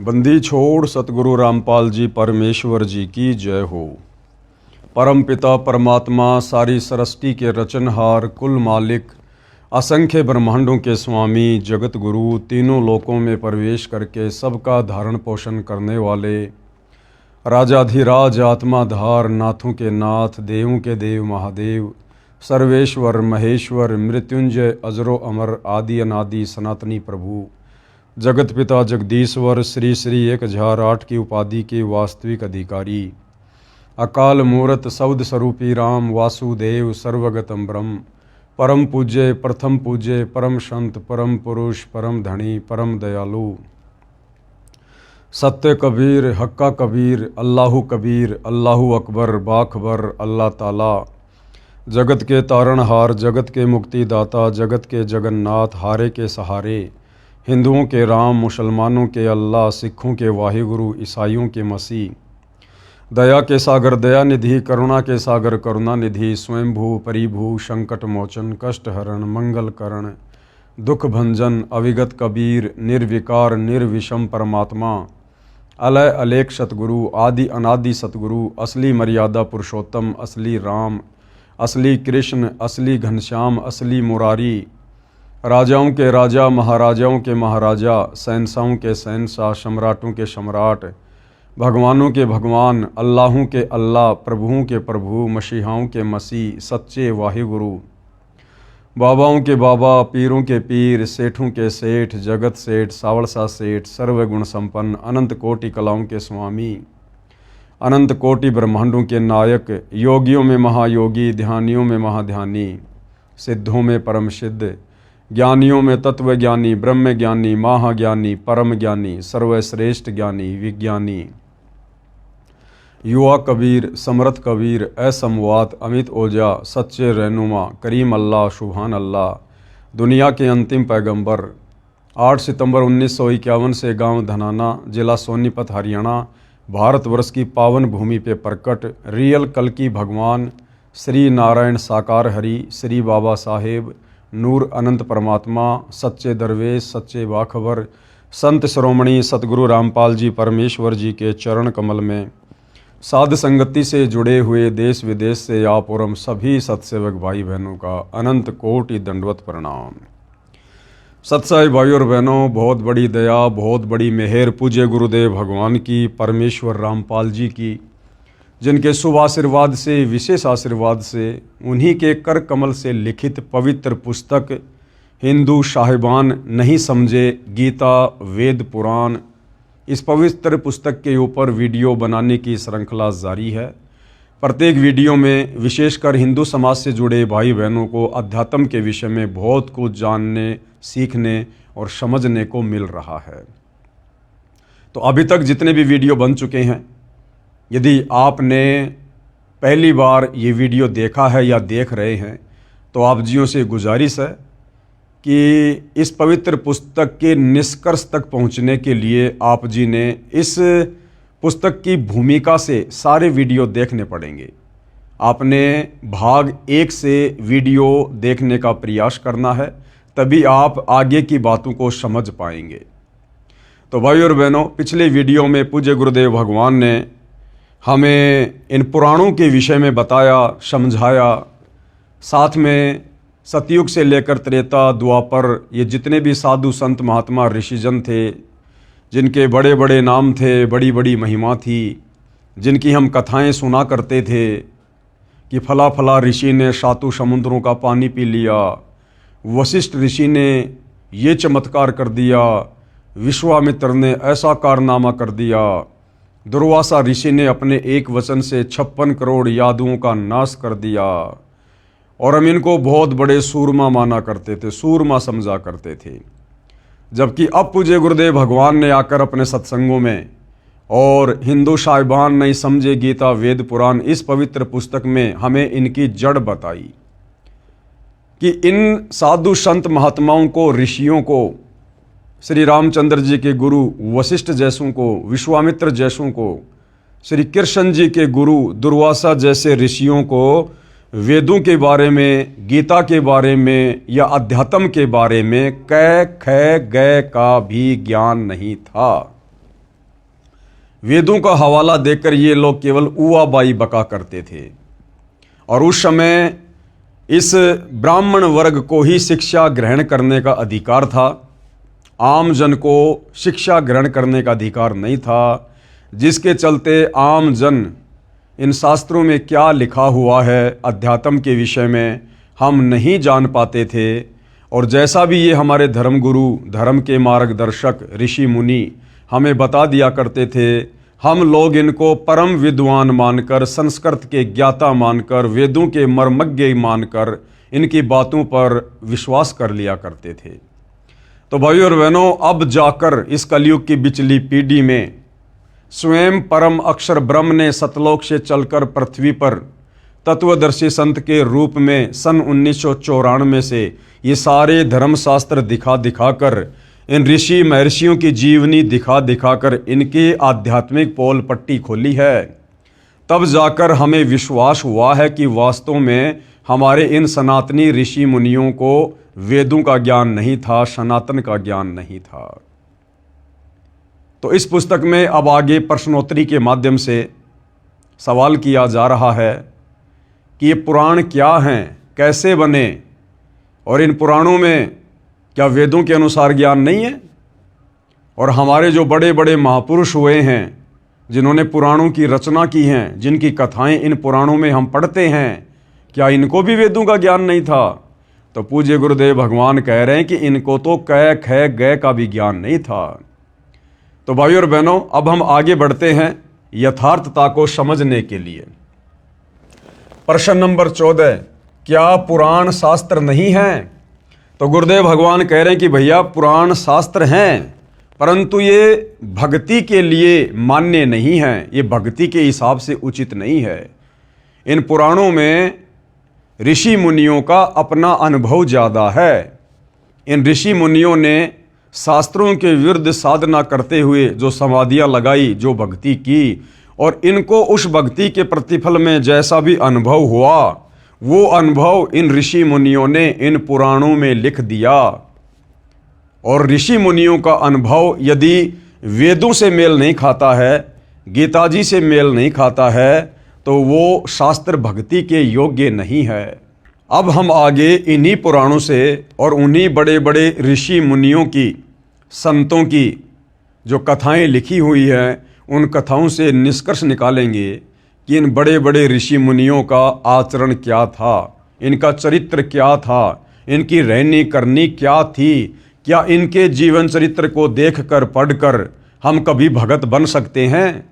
बंदी छोड़ सतगुरु रामपाल जी परमेश्वर जी की जय हो। परम पिता परमात्मा सारी सृष्टि के रचनहार कुल मालिक असंख्य ब्रह्मांडों के स्वामी जगत गुरु तीनों लोकों में प्रवेश करके सबका धारण पोषण करने वाले राजाधिराज आत्माधार नाथों के नाथ देवों के देव महादेव सर्वेश्वर महेश्वर मृत्युंजय अजरो अमर आदि अनादि सनातनी प्रभु जगत पिता जगदीश्वर श्री श्री 1008 की उपाधि के वास्तविक अधिकारी अकाल मूर्त शब्द स्वरूपी राम वासुदेव सर्वगतम ब्रह्म परम पूज्य प्रथम पूज्य परम संत परम पुरुष परम धनी परम दयालु सत्य कबीर हक्का कबीर अल्लाहु कबीर अल्लाहु अकबर बाखबर अल्लाह ताला जगत के तारणहार जगत के मुक्तिदाता जगत के जगन्नाथ हारे के सहारे हिंदुओं के राम मुसलमानों के अल्लाह सिखों के वाहिगुरु ईसाइयों के मसीह दया के सागर दया निधि करुणा के सागर करुणा निधि स्वयंभू परिभू संकट मोचन कष्ट हरण मंगल करण दुख भंजन अविगत कबीर निर्विकार निर्विषम परमात्मा अलय अलेख सतगुरु आदि अनादि सतगुरु असली मर्यादा पुरुषोत्तम असली राम असली कृष्ण असली घनश्याम असली मुरारी राजाओं के राजा महाराजाओं के महाराजा शहंशाहों के शहंशाह सम्राटों के सम्राट भगवानों के भगवान अल्लाहों के अल्लाह प्रभुओं के प्रभु मसीहाओं के मसीह सच्चे वाहिगुरु बाबाओं के बाबा पीरों के पीर सेठों के सेठ जगत सेठ सावड़सा सेठ सर्वगुण संपन्न अनंत कोटि कलाओं के स्वामी अनंत कोटि ब्रह्मांडों के नायक योगियों में महायोगी ध्यानियों में महाध्यानी सिद्धों में परम सिद्ध ज्ञानियों में तत्वज्ञानी ब्रह्म ज्ञानी महाज्ञानी परम ज्ञानी सर्वश्रेष्ठ ज्ञानी विज्ञानी युवा कबीर समर्थ कबीर असमवात अमित ओजा सच्चे रहनुमा करीम अल्लाह सुभान अल्लाह दुनिया के अंतिम पैगंबर 8 सितंबर 1951 से गांव धनाना जिला सोनीपत हरियाणा भारतवर्ष की पावन भूमि पे प्रकट रियल कल की भगवान श्री नारायण साकार हरि श्री बाबा साहेब नूर अनंत परमात्मा सच्चे दरवेश सच्चे बाखबर संत श्रोमणी सतगुरु रामपाल जी परमेश्वर जी के चरण कमल में साध संगति से जुड़े हुए देश विदेश से आप और हम सभी सत्सेवक भाई बहनों का अनंत कोटि दंडवत प्रणाम। सत्साई भाई और बहनों, बहुत बड़ी दया बहुत बड़ी मेहर पूज्य गुरुदेव भगवान की परमेश्वर रामपाल जी की जिनके शुभ आशीर्वाद से विशेष आशीर्वाद से उन्हीं के कर कमल से लिखित पवित्र पुस्तक हिंदू साहिबान नहीं समझे गीता वेद पुराण इस पवित्र पुस्तक के ऊपर वीडियो बनाने की श्रृंखला जारी है। प्रत्येक वीडियो में विशेषकर हिंदू समाज से जुड़े भाई बहनों को अध्यात्म के विषय में बहुत कुछ जानने सीखने और समझने को मिल रहा है। तो अभी तक जितने भी वीडियो बन चुके हैं, यदि आपने पहली बार ये वीडियो देखा है या देख रहे हैं तो आप जियों से गुजारिश है कि इस पवित्र पुस्तक के निष्कर्ष तक पहुंचने के लिए आप जी ने इस पुस्तक की भूमिका से सारे वीडियो देखने पड़ेंगे। आपने भाग 1 से वीडियो देखने का प्रयास करना है, तभी आप आगे की बातों को समझ पाएंगे। तो भाई और बहनों, पिछले वीडियो में पूज्य गुरुदेव भगवान ने हमें इन पुराणों के विषय में बताया समझाया, साथ में सतयुग से लेकर त्रेता द्वापर ये जितने भी साधु संत महात्मा ऋषिजन थे जिनके बड़े बड़े नाम थे बड़ी बड़ी महिमा थी, जिनकी हम कथाएं सुना करते थे कि फला फला ऋषि ने 7 समुद्रों का पानी पी लिया, वशिष्ठ ऋषि ने ये चमत्कार कर दिया, विश्वामित्र ने ऐसा कारनामा कर दिया, दुर्वासा ऋषि ने अपने एक वचन से 56 करोड़ यादुओं का नाश कर दिया और हम इनको बहुत बड़े सूरमा माना करते थे, सूरमा समझा करते थे। जबकि अब पूज्य गुरुदेव भगवान ने आकर अपने सत्संगों में और हिंदू साहिबान नहीं समझे गीता वेद पुराण इस पवित्र पुस्तक में हमें इनकी जड़ बताई कि इन साधु संत महात्माओं को ऋषियों को श्री रामचंद्र जी के गुरु वशिष्ठ जैसों को विश्वामित्र जैसों को श्री कृष्ण जी के गुरु दुर्वासा जैसे ऋषियों को वेदों के बारे में गीता के बारे में या अध्यात्म के बारे में कै ख गै का भी ज्ञान नहीं था। वेदों का हवाला देकर ये लोग केवल उआ बाई बका करते थे। और उस समय इस ब्राह्मण वर्ग को ही शिक्षा ग्रहण करने का अधिकार था, आम जन को शिक्षा ग्रहण करने का अधिकार नहीं था, जिसके चलते आम जन इन शास्त्रों में क्या लिखा हुआ है अध्यात्म के विषय में हम नहीं जान पाते थे। और जैसा भी ये हमारे धर्मगुरु, धर्म के मार्गदर्शक, ऋषि मुनि हमें बता दिया करते थे, हम लोग इनको परम विद्वान मानकर, संस्कृत के ज्ञाता मानकर, वेदों के मर्मज्ञ मानकर इनकी बातों पर विश्वास कर लिया करते थे। तो भाइयों और बहनों, अब जाकर इस कलयुग की बिचली पीढ़ी में स्वयं परम अक्षर ब्रह्म ने सतलोक से चलकर पृथ्वी पर तत्वदर्शी संत के रूप में सन 1994 से ये सारे धर्मशास्त्र दिखा दिखाकर, इन ऋषि महर्षियों की जीवनी दिखा दिखाकर इनकी आध्यात्मिक पोल पट्टी खोली है। तब जाकर हमें विश्वास हुआ है कि वास्तव में हमारे इन सनातनी ऋषि मुनियों को वेदों का ज्ञान नहीं था, सनातन का ज्ञान नहीं था। तो इस पुस्तक में अब आगे प्रश्नोत्तरी के माध्यम से सवाल किया जा रहा है कि ये पुराण क्या हैं, कैसे बने, और इन पुराणों में क्या वेदों के अनुसार ज्ञान नहीं है? और हमारे जो बड़े बड़े महापुरुष हुए हैं, जिन्होंने पुराणों की रचना की हैं, जिनकी कथाएं इन पुराणों में हम पढ़ते हैं, क्या इनको भी वेदों का ज्ञान नहीं था? तो पूज्य गुरुदेव भगवान कह रहे हैं कि इनको तो कै ख गय का भी ज्ञान नहीं था। तो भाइयों और बहनों, अब हम आगे बढ़ते हैं यथार्थता को समझने के लिए। प्रश्न नंबर 14, क्या पुराण शास्त्र नहीं है? तो गुरुदेव भगवान कह रहे हैं कि भैया पुराण शास्त्र हैं, परंतु ये भक्ति के लिए मान्य नहीं हैं, ये भक्ति के हिसाब से उचित नहीं है। इन पुराणों में ऋषि मुनियों का अपना अनुभव ज़्यादा है। इन ऋषि मुनियों ने शास्त्रों के विरुद्ध साधना करते हुए जो समाधियाँ लगाई, जो भक्ति की, और इनको उस भक्ति के प्रतिफल में जैसा भी अनुभव हुआ, वो अनुभव इन ऋषि मुनियों ने इन पुराणों में लिख दिया। और ऋषि मुनियों का अनुभव यदि वेदों से मेल नहीं खाता है, गीता जी से मेल नहीं खाता है, तो वो शास्त्र भक्ति के योग्य नहीं है। अब हम आगे इन्हीं पुराणों से और उन्हीं बड़े बड़े ऋषि मुनियों की, संतों की जो कथाएं लिखी हुई हैं, उन कथाओं से निष्कर्ष निकालेंगे कि इन बड़े बड़े ऋषि मुनियों का आचरण क्या था, इनका चरित्र क्या था, इनकी रहनी करनी क्या थी। क्या इनके जीवन चरित्र को देखकर, पढ़कर हम कभी भगत बन सकते हैं?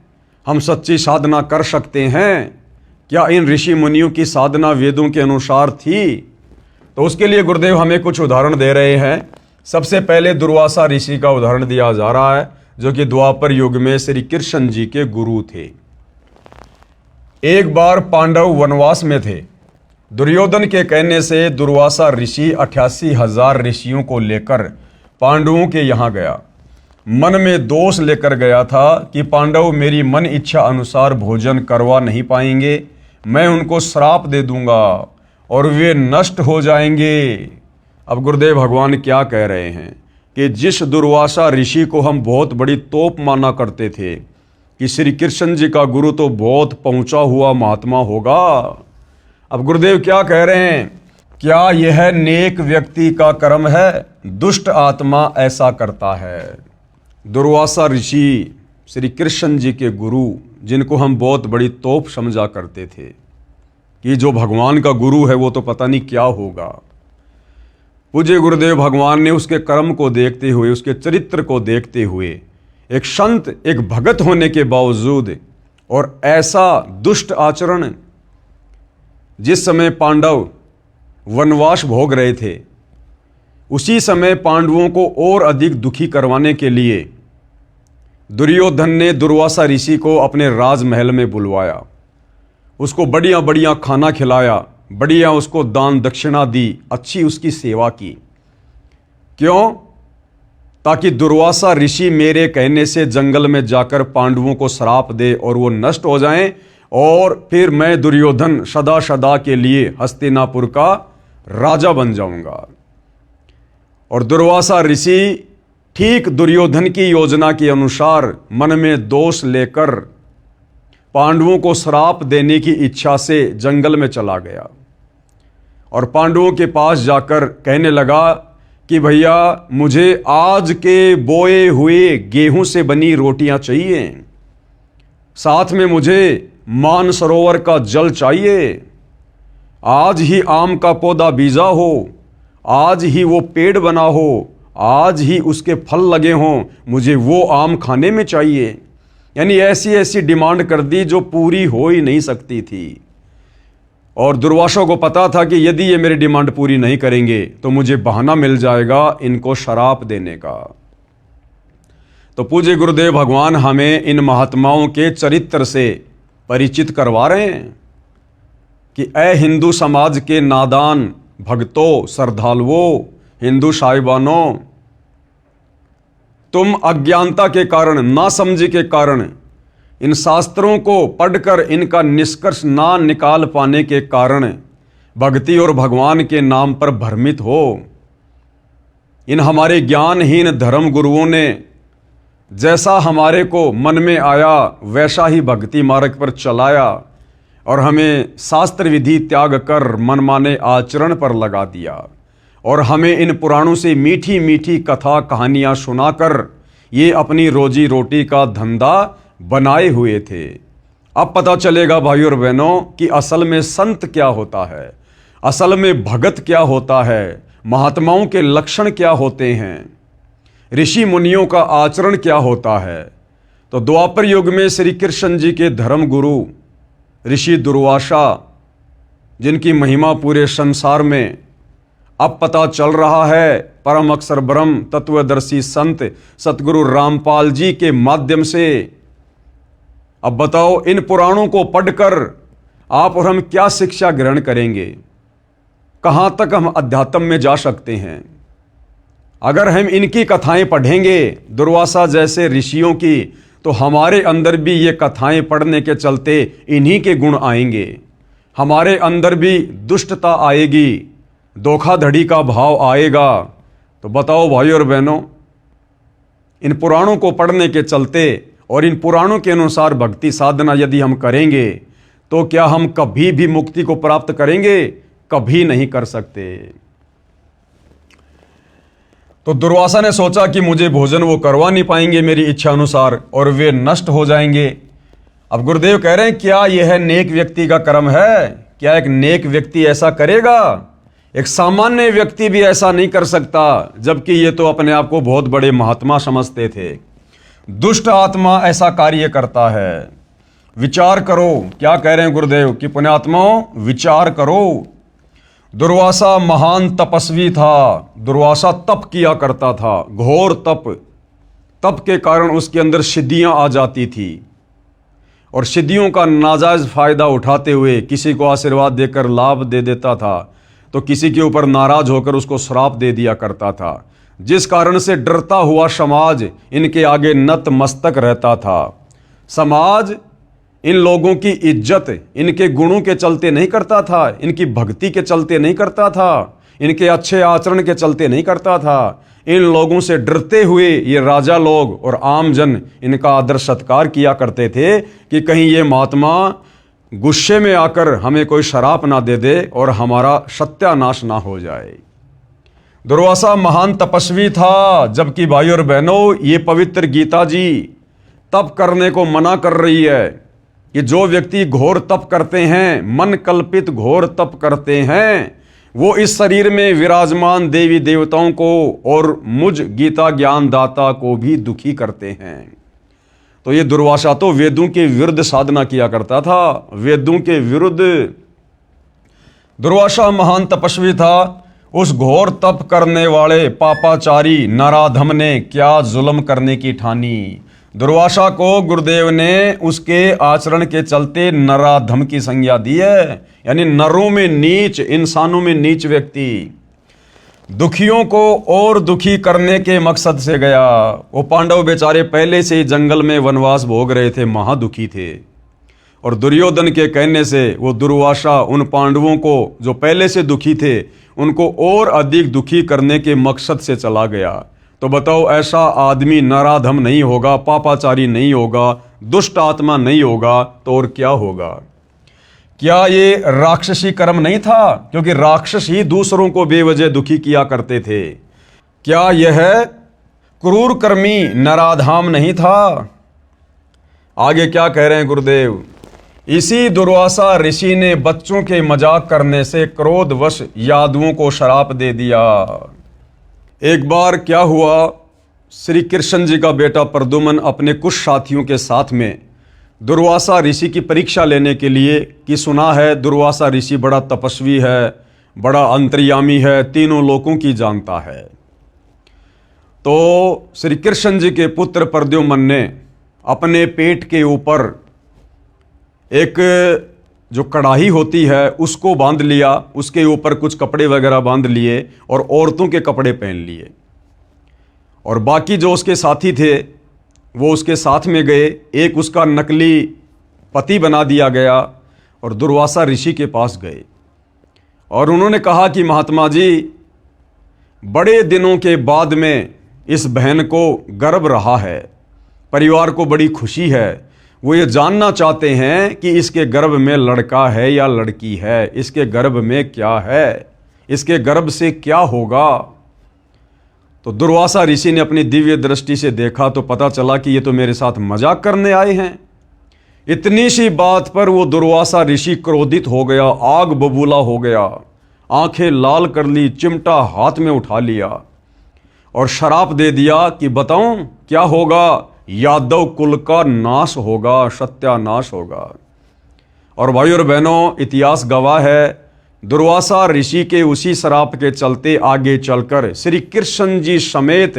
हम सच्ची साधना कर सकते हैं? क्या इन ऋषि मुनियों की साधना वेदों के अनुसार थी? तो उसके लिए गुरुदेव हमें कुछ उदाहरण दे रहे हैं। सबसे पहले दुर्वासा ऋषि का उदाहरण दिया जा रहा है, जो कि द्वापर युग में श्री कृष्ण जी के गुरु थे। एक बार पांडव वनवास में थे। दुर्योधन के कहने से दुर्वासा ऋषि 88,000 ऋषियों को लेकर पांडवों के यहाँ गया। मन में दोष लेकर गया था कि पांडव मेरी मन इच्छा अनुसार भोजन करवा नहीं पाएंगे, मैं उनको श्राप दे दूंगा और वे नष्ट हो जाएंगे। अब गुरुदेव भगवान क्या कह रहे हैं कि जिस दुर्वासा ऋषि को हम बहुत बड़ी तोप माना करते थे कि श्री कृष्ण जी का गुरु तो बहुत पहुंचा हुआ महात्मा होगा, अब गुरुदेव क्या कह रहे हैं, क्या यह नेक व्यक्ति का कर्म है? दुष्ट आत्मा ऐसा करता है। दुर्वासा ऋषि श्री कृष्ण जी के गुरु, जिनको हम बहुत बड़ी तोप समझा करते थे कि जो भगवान का गुरु है वो तो पता नहीं क्या होगा। पूज्य गुरुदेव भगवान ने उसके कर्म को देखते हुए, उसके चरित्र को देखते हुए, एक संत, एक भगत होने के बावजूद और ऐसा दुष्ट आचरण, जिस समय पांडव वनवास भोग रहे थे, उसी समय पांडवों को और अधिक दुखी करवाने के लिए दुर्योधन ने दुर्वासा ऋषि को अपने राजमहल में बुलवाया, उसको बढ़िया बढ़िया खाना खिलाया, बढ़िया उसको दान दक्षिणा दी, अच्छी उसकी सेवा की। क्यों? ताकि दुर्वासा ऋषि मेरे कहने से जंगल में जाकर पांडवों को श्राप दे और वो नष्ट हो जाएं, और फिर मैं दुर्योधन सदा सदा के लिए हस्तिनापुर का राजा बन जाऊंगा। और दुर्वासा ऋषि ठीक दुर्योधन की योजना के अनुसार मन में दोष लेकर पांडवों को श्राप देने की इच्छा से जंगल में चला गया और पांडवों के पास जाकर कहने लगा कि भैया मुझे आज के बोए हुए गेहूं से बनी रोटियां चाहिए, साथ में मुझे मानसरोवर का जल चाहिए, आज ही आम का पौधा बीजा हो, आज ही वो पेड़ बना हो, आज ही उसके फल लगे हों, मुझे वो आम खाने में चाहिए। यानी ऐसी ऐसी डिमांड कर दी जो पूरी हो ही नहीं सकती थी। और दुर्वासा को पता था कि यदि ये मेरी डिमांड पूरी नहीं करेंगे तो मुझे बहाना मिल जाएगा इनको शराप देने का। तो पूज्य गुरुदेव भगवान हमें इन महात्माओं के चरित्र से परिचित करवा रहे हैं कि ऐ हिंदू समाज के नादान भक्तों, श्रद्धालुओं, हिंदू साहिबानों, तुम अज्ञानता के कारण, नासमझी के कारण, इन शास्त्रों को पढ़कर इनका निष्कर्ष ना निकाल पाने के कारण भक्ति और भगवान के नाम पर भ्रमित हो। इन हमारे ज्ञानहीन धर्म गुरुओं ने जैसा हमारे को मन में आया वैसा ही भक्ति मार्ग पर चलाया और हमें शास्त्र विधि त्याग कर मनमाने आचरण पर लगा दिया और हमें इन पुराणों से मीठी मीठी कथा कहानियाँ सुनाकर ये अपनी रोजी रोटी का धंधा बनाए हुए थे। अब पता चलेगा भाई और बहनों कि असल में संत क्या होता है, असल में भगत क्या होता है, महात्माओं के लक्षण क्या होते हैं, ऋषि मुनियों का आचरण क्या होता है। तो द्वापर युग में श्री कृष्ण जी के धर्म गुरु ऋषि दुर्वासा, जिनकी महिमा पूरे संसार में अब पता चल रहा है, परम अक्षर ब्रह्म तत्वदर्शी संत सतगुरु रामपाल जी के माध्यम से। अब बताओ इन पुराणों को पढ़कर आप और हम क्या शिक्षा ग्रहण करेंगे, कहां तक हम अध्यात्म में जा सकते हैं। अगर हम इनकी कथाएं पढ़ेंगे दुर्वासा जैसे ऋषियों की, तो हमारे अंदर भी ये कथाएं पढ़ने के चलते इन्हीं के गुण आएंगे, हमारे अंदर भी दुष्टता आएगी, धोखाधड़ी का भाव आएगा। तो बताओ भाई और बहनों, इन पुराणों को पढ़ने के चलते और इन पुराणों के अनुसार भक्ति साधना यदि हम करेंगे तो क्या हम कभी भी मुक्ति को प्राप्त करेंगे? कभी नहीं कर सकते। तो दुर्वासा ने सोचा कि मुझे भोजन वो करवा नहीं पाएंगे मेरी इच्छा अनुसार और वे नष्ट हो जाएंगे। अब गुरुदेव कह रहे हैं क्या यह नेक व्यक्ति का कर्म है? क्या एक नेक व्यक्ति ऐसा करेगा? एक सामान्य व्यक्ति भी ऐसा नहीं कर सकता, जबकि ये तो अपने आप को बहुत बड़े महात्मा समझते थे। दुष्ट आत्मा ऐसा कार्य करता है। विचार करो, क्या कह रहे हैं गुरुदेव कि पुण्यात्माओं विचार करो। दुर्वासा महान तपस्वी था, दुर्वासा तप किया करता था, घोर तप। तप के कारण उसके अंदर सिद्धियां आ जाती थी और सिद्धियों का नाजायज फायदा उठाते हुए किसी को आशीर्वाद देकर लाभ दे देता था तो किसी के ऊपर नाराज होकर उसको श्राप दे दिया करता था, जिस कारण से डरता हुआ समाज इनके आगे नतमस्तक रहता था। समाज इन लोगों की इज्जत इनके गुणों के चलते नहीं करता था, इनकी भक्ति के चलते नहीं करता था, इनके अच्छे आचरण के चलते नहीं करता था। इन लोगों से डरते हुए ये राजा लोग और आम जन इनका आदर सत्कार किया करते थे कि कहीं ये महात्मा गुस्से में आकर हमें कोई शराप ना दे दे और हमारा सत्यानाश ना हो जाए। दुर्वासा महान तपस्वी था, जबकि भाई और बहनों ये पवित्र गीता जी तप करने को मना कर रही है कि जो व्यक्ति घोर तप करते हैं, मन कल्पित घोर तप करते हैं, वो इस शरीर में विराजमान देवी देवताओं को और मुझ गीता ज्ञान दाता को भी दुखी करते हैं। तो ये दुर्वासा तो वेदों के विरुद्ध साधना किया करता था, वेदों के विरुद्ध। दुर्वासा महान तपस्वी था। उस घोर तप करने वाले पापाचारी नराधम ने क्या जुल्म करने की ठानी। दुर्वासा को गुरुदेव ने उसके आचरण के चलते नराधम की संज्ञा दी है, यानी नरों में नीच, इंसानों में नीच व्यक्ति। दुखियों को और दुखी करने के मकसद से गया। वो पांडव बेचारे पहले से ही जंगल में वनवास भोग रहे थे, महादुखी थे, और दुर्योधन के कहने से वो दुर्वासा उन पांडवों को जो पहले से दुखी थे उनको और अधिक दुखी करने के मकसद से चला गया। तो बताओ, ऐसा आदमी नराधम नहीं होगा, पापाचारी नहीं होगा, दुष्ट आत्मा नहीं होगा, तो और क्या होगा? क्या ये राक्षसी कर्म नहीं था? क्योंकि राक्षस ही दूसरों को बेवजह दुखी किया करते थे। क्या यह क्रूर कर्मी नराधाम नहीं था? आगे क्या कह रहे हैं गुरुदेव? इसी दुर्वासा ऋषि ने बच्चों के मजाक करने से क्रोधवश यादवों को श्राप दे दिया। एक बार क्या हुआ, श्री कृष्ण जी का बेटा प्रद्युम्न अपने कुछ साथियों के साथ में दुर्वासा ऋषि की परीक्षा लेने के लिए, कि सुना है दुर्वासा ऋषि बड़ा तपस्वी है, बड़ा अंतर्यामी है, तीनों लोकों की जानता है। तो श्री कृष्ण जी के पुत्र प्रद्युम्न ने अपने पेट के ऊपर एक जो कढ़ाई होती है उसको बांध लिया, उसके ऊपर कुछ कपड़े वगैरह बांध लिए और औरतों के कपड़े पहन लिए, और बाकी जो उसके साथी थे वो उसके साथ में गए। एक उसका नकली पति बना दिया गया और दुर्वासा ऋषि के पास गए और उन्होंने कहा कि महात्मा जी, बड़े दिनों के बाद में इस बहन को गर्भ रहा है, परिवार को बड़ी खुशी है, वो ये जानना चाहते हैं कि इसके गर्भ में लड़का है या लड़की है, इसके गर्भ में क्या है, इसके गर्भ से क्या होगा। तो दुर्वासा ऋषि ने अपनी दिव्य दृष्टि से देखा तो पता चला कि ये तो मेरे साथ मजाक करने आए हैं। इतनी सी बात पर वो दुर्वासा ऋषि क्रोधित हो गया, आग बबूला हो गया, आंखें लाल कर ली, चिमटा हाथ में उठा लिया और श्राप दे दिया कि बताऊं क्या होगा? यादव कुल का नाश होगा, सत्यानाश होगा। और भाई और बहनों, इतिहास गवाह है, दुर्वासा ऋषि के उसी श्राप के चलते आगे चलकर श्री कृष्ण जी समेत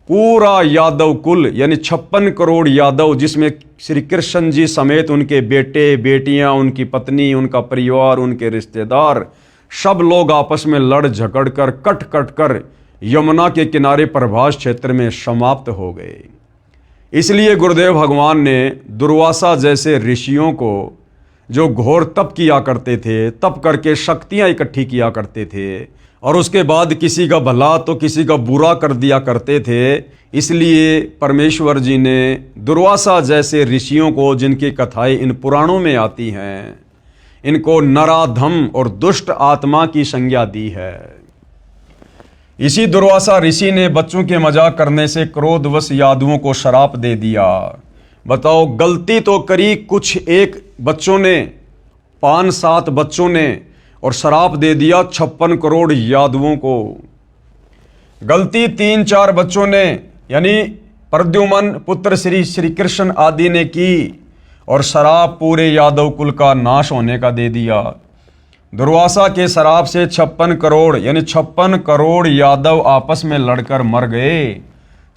पूरा यादव कुल, यानी 56 करोड़ यादव, जिसमें श्री कृष्ण जी समेत उनके बेटे बेटियां, उनकी पत्नी, उनका परिवार, उनके रिश्तेदार, सब लोग आपस में लड़ झगड़ कर कट कट कर यमुना के किनारे प्रभास क्षेत्र में समाप्त हो गए। इसलिए गुरुदेव भगवान ने दुर्वासा जैसे ऋषियों को, जो घोर तप किया करते थे, तप करके शक्तियां इकट्ठी किया करते थे और उसके बाद किसी का भला तो किसी का बुरा कर दिया करते थे, इसलिए परमेश्वर जी ने दुर्वासा जैसे ऋषियों को, जिनकी कथाएं इन पुराणों में आती हैं, इनको नराधम और दुष्ट आत्मा की संज्ञा दी है। इसी दुर्वासा ऋषि ने बच्चों के मजाक करने से क्रोधवश यादवों को श्राप दे दिया। बताओ, गलती तो करी कुछ एक बच्चों ने, 5-7 बच्चों ने, और श्राप दे दिया 56 करोड़ यादवों को। गलती 3-4 बच्चों ने, यानी प्रद्युम्न पुत्र श्री कृष्ण आदि ने की, और श्राप पूरे यादव कुल का नाश होने का दे दिया। दुर्वासा के श्राप से 56 करोड़, यानी 56 करोड़ यादव आपस में लड़कर मर गए।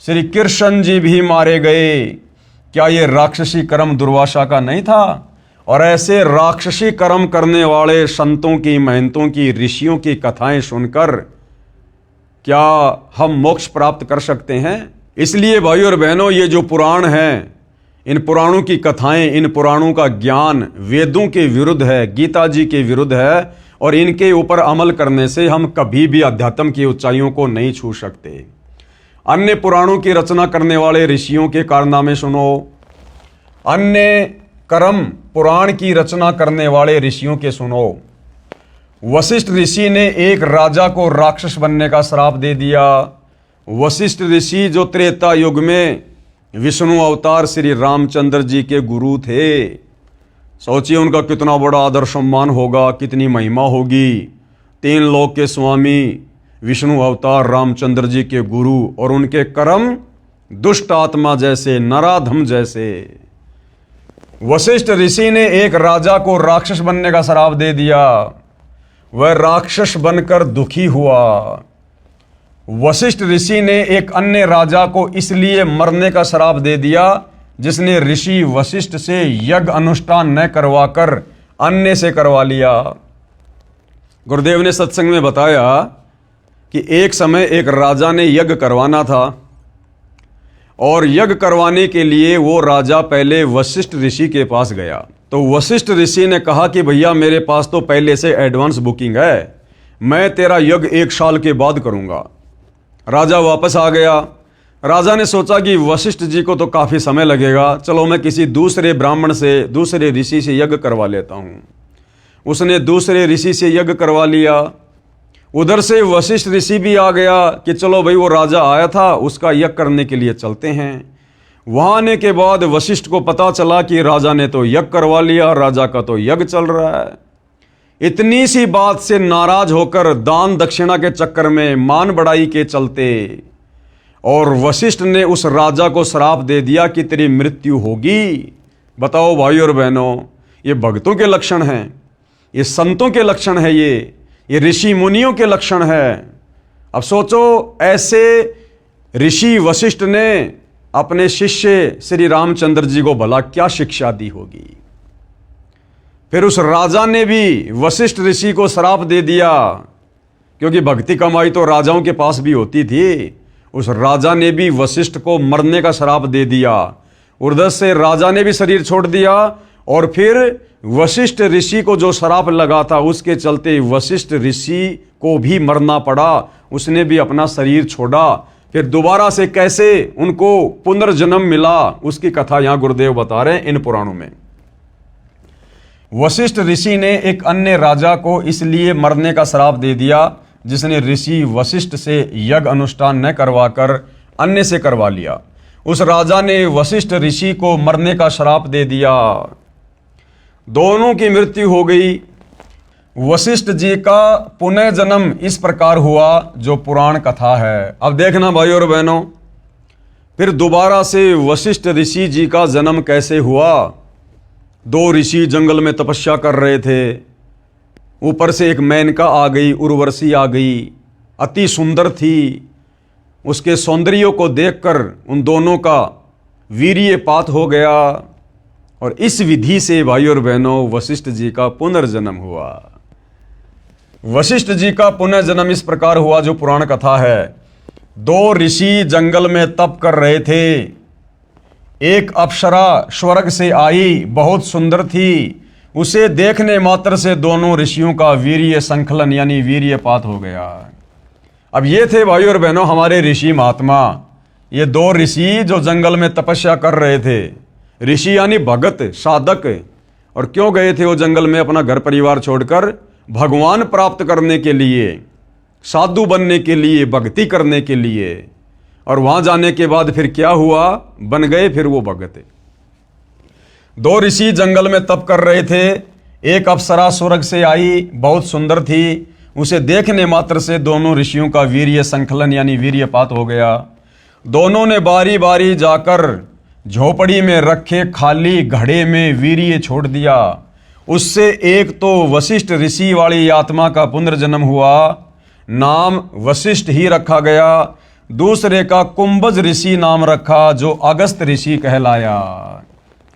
श्री कृष्ण जी भी मारे गए। क्या ये राक्षसी कर्म दुर्वासा का नहीं था? और ऐसे राक्षसी कर्म करने वाले संतों की, महंतों की, ऋषियों की कथाएं सुनकर क्या हम मोक्ष प्राप्त कर सकते हैं? इसलिए भाई और बहनों, ये जो पुराण हैं, इन पुराणों की कथाएं, इन पुराणों का ज्ञान वेदों के विरुद्ध है, गीता जी के विरुद्ध है, और इनके ऊपर अमल करने से हम कभी भी अध्यात्म की ऊंचाइयों को नहीं छू सकते। अन्य पुराणों की रचना करने वाले ऋषियों के कारनामे सुनो, अन्य कर्म पुराण की रचना करने वाले ऋषियों के सुनो। वशिष्ठ ऋषि ने एक राजा को राक्षस बनने का श्राप दे दिया। वशिष्ठ ऋषि जो त्रेता युग में विष्णु अवतार श्री रामचंद्र जी के गुरु थे, सोचिए उनका कितना बड़ा आदर सम्मान होगा, कितनी महिमा होगी। 3 लोक के स्वामी विष्णु अवतार रामचंद्र जी के गुरु, और उनके कर्म दुष्ट आत्मा जैसे, नराधम जैसे। वशिष्ठ ऋषि ने एक राजा को राक्षस बनने का श्राप दे दिया। वह राक्षस बनकर दुखी हुआ। वशिष्ठ ऋषि ने एक अन्य राजा को इसलिए मरने का श्राप दे दिया जिसने ऋषि वशिष्ठ से यज्ञ अनुष्ठान न करवाकर अन्य से करवा लिया। गुरुदेव ने सत्संग में बताया कि एक समय एक राजा ने यज्ञ करवाना था, और यज्ञ करवाने के लिए वो राजा पहले वशिष्ठ ऋषि के पास गया। तो वशिष्ठ ऋषि ने कहा कि भैया, मेरे पास तो पहले से एडवांस बुकिंग है, मैं तेरा यज्ञ 1 साल के बाद करूंगा। राजा वापस आ गया। राजा ने सोचा कि वशिष्ठ जी को तो काफ़ी समय लगेगा, चलो मैं किसी दूसरे ब्राह्मण से, दूसरे ऋषि से यज्ञ करवा लेता हूँ। उसने दूसरे ऋषि से यज्ञ करवा लिया। उधर से वशिष्ठ ऋषि भी आ गया कि चलो भाई, वो राजा आया था, उसका यज्ञ करने के लिए चलते हैं। वहाँ आने के बाद वशिष्ठ को पता चला कि राजा ने तो यज्ञ करवा लिया, राजा का तो यज्ञ चल रहा है। इतनी सी बात से नाराज होकर दान दक्षिणा के चक्कर में, मान बढ़ाई के चलते, और वशिष्ठ ने उस राजा को श्राप दे दिया कि तेरी मृत्यु होगी। बताओ भाई और बहनों, ये भक्तों के लक्षण हैं, ये संतों के लक्षण है, ये ऋषि मुनियों के लक्षण है। अब सोचो, ऐसे ऋषि वशिष्ठ ने अपने शिष्य श्री रामचंद्र जी को भला क्या शिक्षा दी होगी। फिर उस राजा ने भी वशिष्ठ ऋषि को श्राप दे दिया, क्योंकि भक्ति कमाई तो राजाओं के पास भी होती थी। उस राजा ने भी वशिष्ठ को मरने का श्राप दे दिया। उधर से राजा ने भी शरीर छोड़ दिया, और फिर वशिष्ठ ऋषि को जो श्राप लगा था उसके चलते वशिष्ठ ऋषि को भी मरना पड़ा। उसने भी अपना शरीर छोड़ा। फिर दोबारा से कैसे उनको पुनर्जन्म मिला, उसकी कथा यहां गुरुदेव बता रहे हैं इन पुराणों में। वशिष्ठ ऋषि ने एक अन्य राजा को इसलिए मरने का श्राप दे दिया जिसने ऋषि वशिष्ठ से यज्ञ अनुष्ठान न करवाकर अन्य से करवा लिया। उस राजा ने वशिष्ठ ऋषि को मरने का श्राप दे दिया। दोनों की मृत्यु हो गई। वशिष्ठ जी का पुनः जन्म इस प्रकार हुआ जो पुराण कथा है। अब देखना भाई और बहनों, फिर दोबारा से वशिष्ठ ऋषि जी का जन्म कैसे हुआ। दो ऋषि जंगल में तपस्या कर रहे थे। ऊपर से एक मेनका आ गई, उर्वशी आ गई, अति सुंदर थी। उसके सौंदर्य को देखकर उन दोनों का वीर्यपात हो गया, और इस विधि से भाई और बहनों वशिष्ठ जी का पुनर्जन्म हुआ। वशिष्ठ जी का पुनर्जन्म इस प्रकार हुआ जो पुराण कथा है। दो ऋषि जंगल में तप कर रहे थे। एक अप्सरा स्वर्ग से आई, बहुत सुंदर थी। उसे देखने मात्र से दोनों ऋषियों का वीर्य संकलन यानी वीर्यपात हो गया। अब ये थे भाई और बहनों हमारे ऋषि महात्मा। ये दो ऋषि जो जंगल में तपस्या कर रहे थे। ऋषि यानी भगत, साधक। और क्यों गए थे वो जंगल में अपना घर परिवार छोड़कर? भगवान प्राप्त करने के लिए, साधु बनने के लिए, भक्ति करने के लिए। और वहां जाने के बाद फिर क्या हुआ? बन गए फिर वो भगत। दो ऋषि जंगल में तप कर रहे थे। एक अप्सरा स्वर्ग से आई, बहुत सुंदर थी। उसे देखने मात्र से दोनों ऋषियों का वीर्य संकलन यानी वीर्यपात हो गया। दोनों ने बारी बारी जाकर झोपड़ी में रखे खाली घड़े में वीर्य छोड़ दिया। उससे एक तो वशिष्ठ ऋषि वाली आत्मा का पुनर्जन्म हुआ, नाम वशिष्ठ ही रखा गया। दूसरे का कुंभज ऋषि नाम रखा जो अगस्त ऋषि कहलाया।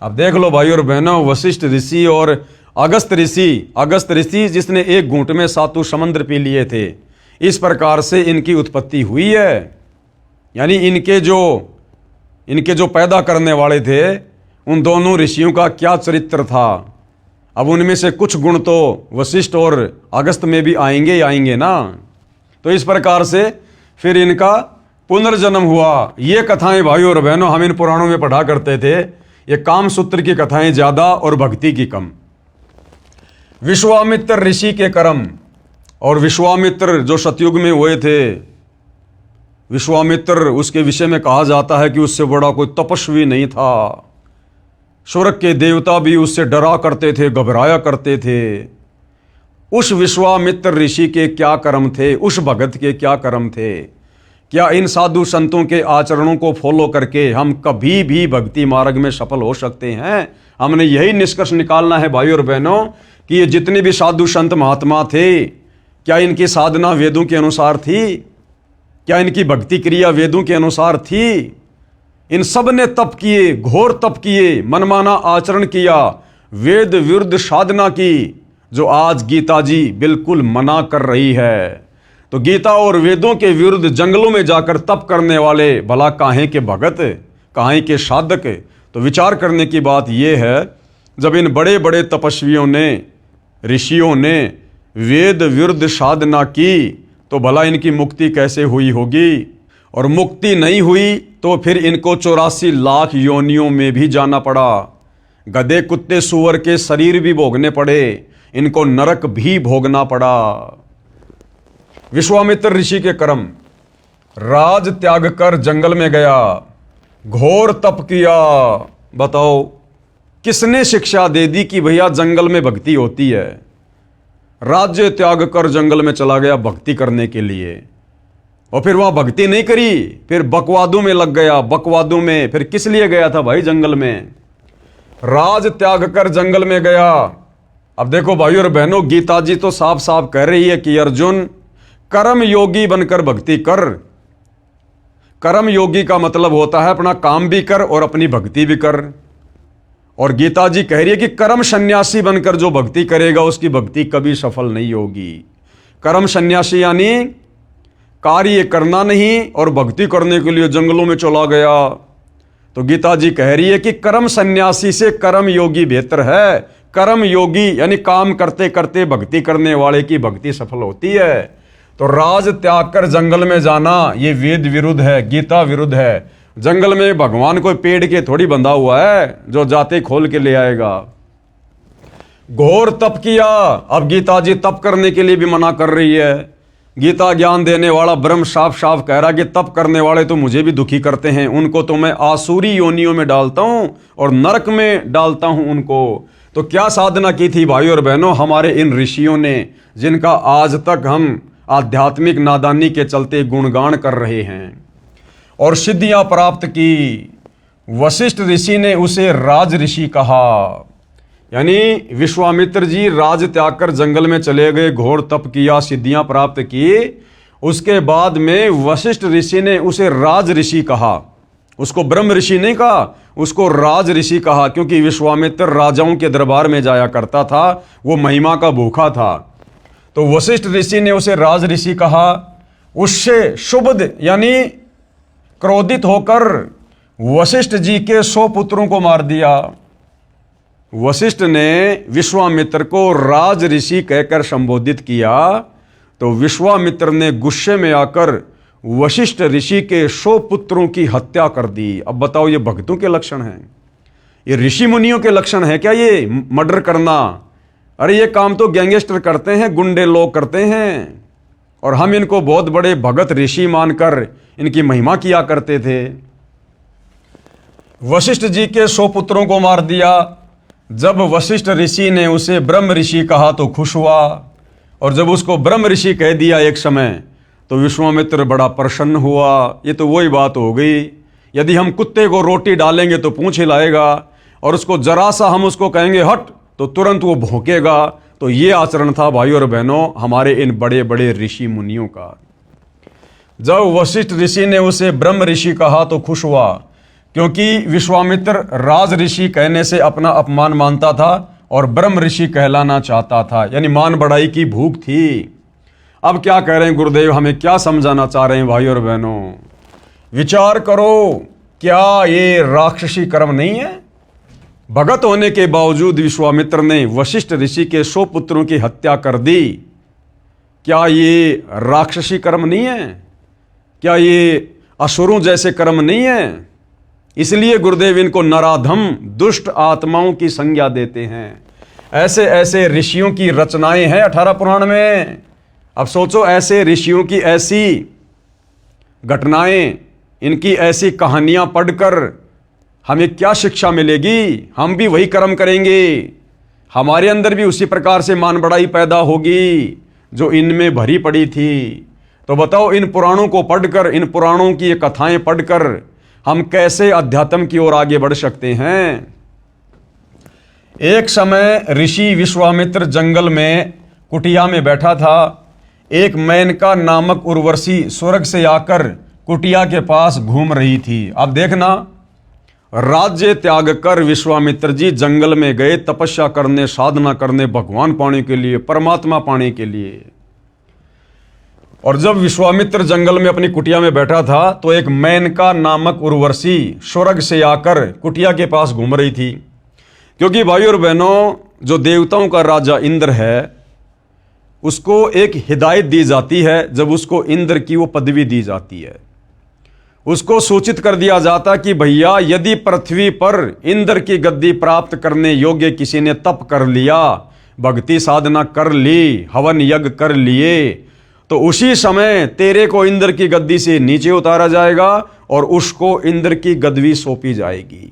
अब देख लो भाई और बहनों, वशिष्ठ ऋषि और अगस्त ऋषि जिसने एक घूंट में 7 समुद्र पी लिए थे। इस प्रकार से इनकी उत्पत्ति हुई है। यानी इनके जो पैदा करने वाले थे उन दोनों ऋषियों का क्या चरित्र था। अब उनमें से कुछ गुण तो वशिष्ठ और अगस्त में भी आएंगे ना। तो इस प्रकार से फिर इनका पुनर्जन्म हुआ। ये कथाएं भाई और बहनों हम इन पुराणों में पढ़ा करते थे। ये काम सूत्र की कथाएं ज्यादा और भक्ति की कम। विश्वामित्र ऋषि के कर्म, और विश्वामित्र जो सतयुग में हुए थे, विश्वामित्र उसके विषय में कहा जाता है कि उससे बड़ा कोई तपस्वी नहीं था। स्वर्ग के देवता भी उससे डरा करते थे, घबराया करते थे। उस विश्वामित्र ऋषि के क्या कर्म थे, उस भगत के क्या कर्म थे। क्या इन साधु संतों के आचरणों को फॉलो करके हम कभी भी भक्ति मार्ग में सफल हो सकते हैं? हमने यही निष्कर्ष निकालना है भाई और बहनों कि ये जितने भी साधु संत महात्मा थे, क्या इनकी साधना वेदों के अनुसार थी? क्या इनकी भक्ति क्रिया वेदों के अनुसार थी? इन सब ने तप किए, घोर तप किए, मनमाना आचरण किया, वेद विरुद्ध साधना की, जो आज गीता जी बिल्कुल मना कर रही है। तो गीता और वेदों के विरुद्ध जंगलों में जाकर तप करने वाले भला काहे के भगत, काहे के साधक? तो विचार करने की बात यह है, जब इन बड़े बड़े तपस्वियों ने, ऋषियों ने वेद विरुद्ध साधना की तो भला इनकी मुक्ति कैसे हुई होगी? और मुक्ति नहीं हुई तो फिर इनको 84 लाख योनियों में भी जाना पड़ा। गधे कुत्ते सूअर के शरीर भी भोगने पड़े, इनको नरक भी भोगना पड़ा। विश्वामित्र ऋषि के कर्म, राज त्याग कर जंगल में गया, घोर तप किया। बताओ किसने शिक्षा दे दी कि भैया जंगल में भक्ति होती है? राज्य त्याग कर जंगल में चला गया भक्ति करने के लिए, और फिर वहां भक्ति नहीं करी, फिर बकवादों में लग गया। बकवादों में फिर किस लिए गया था भाई जंगल में? राज त्याग कर जंगल में गया। अब देखो भाई और बहनों, गीता जी तो साफ साफ कह रही है कि अर्जुन कर्म योगी बनकर भक्ति कर। कर्म योगी का मतलब होता है अपना काम भी कर और अपनी भक्ति भी कर। और गीता जी कह रही है कि कर्म सन्यासी बनकर जो भक्ति करेगा उसकी भक्ति कभी सफल नहीं होगी। कर्म सन्यासी यानी कार्य करना नहीं और भक्ति करने के लिए जंगलों में चला गया। तो गीता जी कह रही है कि कर्म सन्यासी से कर्म योगी बेहतर है। कर्म योगी यानी काम करते करते भक्ति करने वाले की भक्ति सफल होती है। तो राज त्याग कर जंगल में जाना ये वेद विरुद्ध है, गीता विरुद्ध है। जंगल में भगवान कोई पेड़ के थोड़ी बंधा हुआ है जो जाते खोल के ले आएगा। घोर तप किया। अब गीता जी तप करने के लिए भी मना कर रही है। गीता ज्ञान देने वाला ब्रह्म साफ साफ कह रहा कि तप करने वाले तो मुझे भी दुखी करते हैं, उनको तो मैं आसुरी योनियों में डालता हूं और नरक में डालता हूं उनको। तो क्या साधना की थी भाई और बहनों हमारे इन ऋषियों ने, जिनका आज तक हम आध्यात्मिक नादानी के चलते गुणगान कर रहे हैं और सिद्धियां प्राप्त की। वशिष्ठ ऋषि ने उसे राज ऋषि कहा। यानी विश्वामित्र जी राज त्याग कर जंगल में चले गए, घोर तप किया, सिद्धियां प्राप्त की। उसके बाद में वशिष्ठ ऋषि ने उसे राज ऋषि कहा। उसको ब्रह्म ऋषि नहीं कहा, उसको राज ऋषि कहा, क्योंकि विश्वामित्र राजाओं के दरबार में जाया करता था, वो महिमा का भूखा था। तो वशिष्ठ ऋषि ने उसे राज ऋषि कहा। उससे शुभद यानी क्रोधित होकर वशिष्ठ जी के 100 पुत्रों को मार दिया। वशिष्ठ ने विश्वामित्र को राज ऋषि कहकर संबोधित किया तो विश्वामित्र ने गुस्से में आकर वशिष्ठ ऋषि के 100 पुत्रों की हत्या कर दी। अब बताओ ये भक्तों के लक्षण हैं? ये ऋषि मुनियों के लक्षण है क्या ये मर्डर करना? अरे ये काम तो गैंगस्टर करते हैं, गुंडे लोग करते हैं, और हम इनको बहुत बड़े भगत ऋषि मानकर इनकी महिमा किया करते थे। वशिष्ठ जी के 100 पुत्रों को मार दिया। जब वशिष्ठ ऋषि ने उसे ब्रह्म ऋषि कहा तो खुश हुआ, और जब उसको ब्रह्म ऋषि कह दिया एक समय तो विश्वामित्र बड़ा प्रसन्न हुआ। ये तो वही बात हो गई, यदि हम कुत्ते को रोटी डालेंगे तो पूंछ हिलाएगा, और उसको जरा सा हम उसको कहेंगे हट तो तुरंत वो भौंकेगा। तो ये आचरण था भाई और बहनों हमारे इन बड़े बड़े ऋषि मुनियों का। जब वशिष्ठ ऋषि ने उसे ब्रह्म ऋषि कहा तो खुश हुआ, क्योंकि विश्वामित्र राज ऋषि कहने से अपना अपमान मानता था और ब्रह्म ऋषि कहलाना चाहता था, यानी मान बढ़ाई की भूख थी। अब क्या कह रहे हैं गुरुदेव, हमें क्या समझाना चाह रहे हैं भाई और बहनों? विचार करो, क्या ये राक्षसी कर्म नहीं है? भगत होने के बावजूद विश्वामित्र ने वशिष्ठ ऋषि के 100 पुत्रों की हत्या कर दी। क्या ये राक्षसी कर्म नहीं है? क्या ये असुरों जैसे कर्म नहीं है? इसलिए गुरुदेव इनको नराधम दुष्ट आत्माओं की संज्ञा देते हैं। ऐसे ऐसे ऋषियों की रचनाएं हैं 18 पुराण में। अब सोचो, ऐसे ऋषियों की ऐसी घटनाएं, इनकी ऐसी कहानियां पढ़कर हमें क्या शिक्षा मिलेगी? हम भी वही कर्म करेंगे, हमारे अंदर भी उसी प्रकार से मान बढ़ाई पैदा होगी जो इनमें भरी पड़ी थी। तो बताओ, इन पुराणों को पढ़कर, इन पुराणों की ये कथाएं पढ़कर हम कैसे अध्यात्म की ओर आगे बढ़ सकते हैं? एक समय ऋषि विश्वामित्र जंगल में कुटिया में बैठा था। एक मेनका नामक उर्वशी स्वर्ग से आकर कुटिया के पास घूम रही थी। अब देखना, राज्य त्याग कर विश्वामित्र जी जंगल में गए तपस्या करने, साधना करने, भगवान पाने के लिए, परमात्मा पाने के लिए। और जब विश्वामित्र जंगल में अपनी कुटिया में बैठा था तो एक मेनका नामक उर्वशी स्वर्ग से आकर कुटिया के पास घूम रही थी। क्योंकि भाई और बहनों, जो देवताओं का राजा इंद्र है उसको एक हिदायत दी जाती है जब उसको इंद्र की वो पदवी दी जाती है। उसको सूचित कर दिया जाता कि भैया यदि पृथ्वी पर इंद्र की गद्दी प्राप्त करने योग्य किसी ने तप कर लिया, भक्ति साधना कर ली, हवन यज्ञ कर लिए, तो उसी समय तेरे को इंद्र की गद्दी से नीचे उतारा जाएगा और उसको इंद्र की गद्दी सौंपी जाएगी।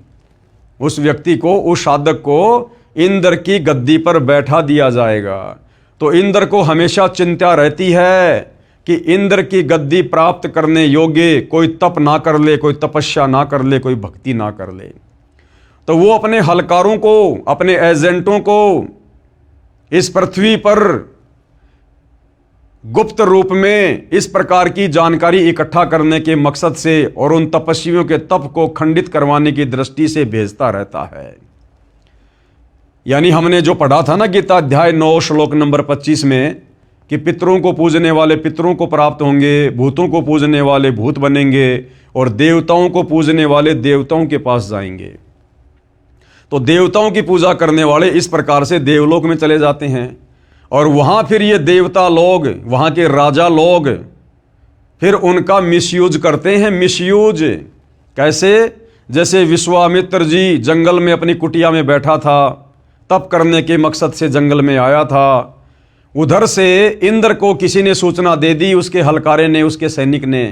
उस व्यक्ति को, उस साधक को इंद्र की गद्दी पर बैठा दिया जाएगा। तो इंद्र को हमेशा चिंता रहती है कि इंद्र की गद्दी प्राप्त करने योग्य कोई तप ना कर ले, कोई तपस्या ना कर ले, कोई भक्ति ना कर ले। तो वो अपने हलकारों को, अपने एजेंटों को इस पृथ्वी पर गुप्त रूप में इस प्रकार की जानकारी इकट्ठा करने के मकसद से और उन तपस्वियों के तप को खंडित करवाने की दृष्टि से भेजता रहता है। यानी हमने जो पढ़ा था ना गीता अध्याय 9 श्लोक नंबर 25 में कि पितरों को पूजने वाले पितरों को प्राप्त होंगे, भूतों को पूजने वाले भूत बनेंगे और देवताओं को पूजने वाले देवताओं के पास जाएंगे। तो देवताओं की पूजा करने वाले इस प्रकार से देवलोक में चले जाते हैं और वहाँ फिर ये देवता लोग, वहाँ के राजा लोग फिर उनका मिसयूज करते हैं। मिसयूज कैसे? जैसे विश्वामित्र जी जंगल में अपनी कुटिया में बैठा था, तप करने के मकसद से जंगल में आया था। उधर से इंद्र को किसी ने सूचना दे दी, उसके हलकारे ने, उसके सैनिक ने,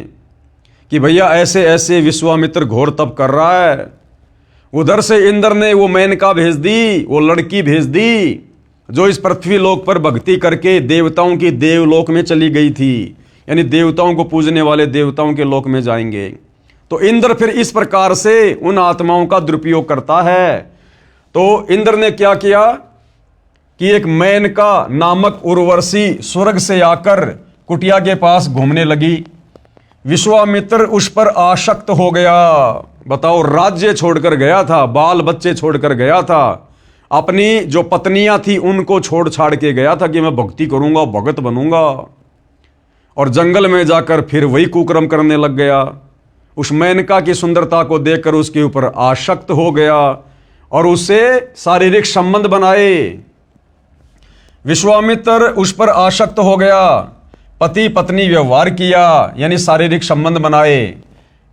कि भैया ऐसे ऐसे विश्वामित्र घोर तप कर रहा है। उधर से इंद्र ने वो मेनका भेज दी, वो लड़की भेज दी जो इस पृथ्वी लोक पर भक्ति करके देवताओं की देवलोक में चली गई थी, यानी देवताओं को पूजने वाले देवताओं के लोक में जाएंगे। तो इंद्र फिर इस प्रकार से उन आत्माओं का दुरुपयोग करता है। तो इंद्र ने क्या किया कि एक मेनका नामक उर्वशी स्वर्ग से आकर कुटिया के पास घूमने लगी। विश्वामित्र उस पर आसक्त हो गया। बताओ, राज्य छोड़कर गया था, बाल बच्चे छोड़कर गया था, अपनी जो पत्नियां थी उनको छोड़ छाड़ के गया था कि मैं भक्ति करूंगा, भगत बनूंगा, और जंगल में जाकर फिर वही कुकर्म करने लग गया। उस मेनका की सुंदरता को देखकर उसके ऊपर आसक्त हो गया और उससे शारीरिक संबंध बनाए। विश्वामित्र उस पर आसक्त हो गया, पति पत्नी व्यवहार किया, यानी शारीरिक संबंध बनाए।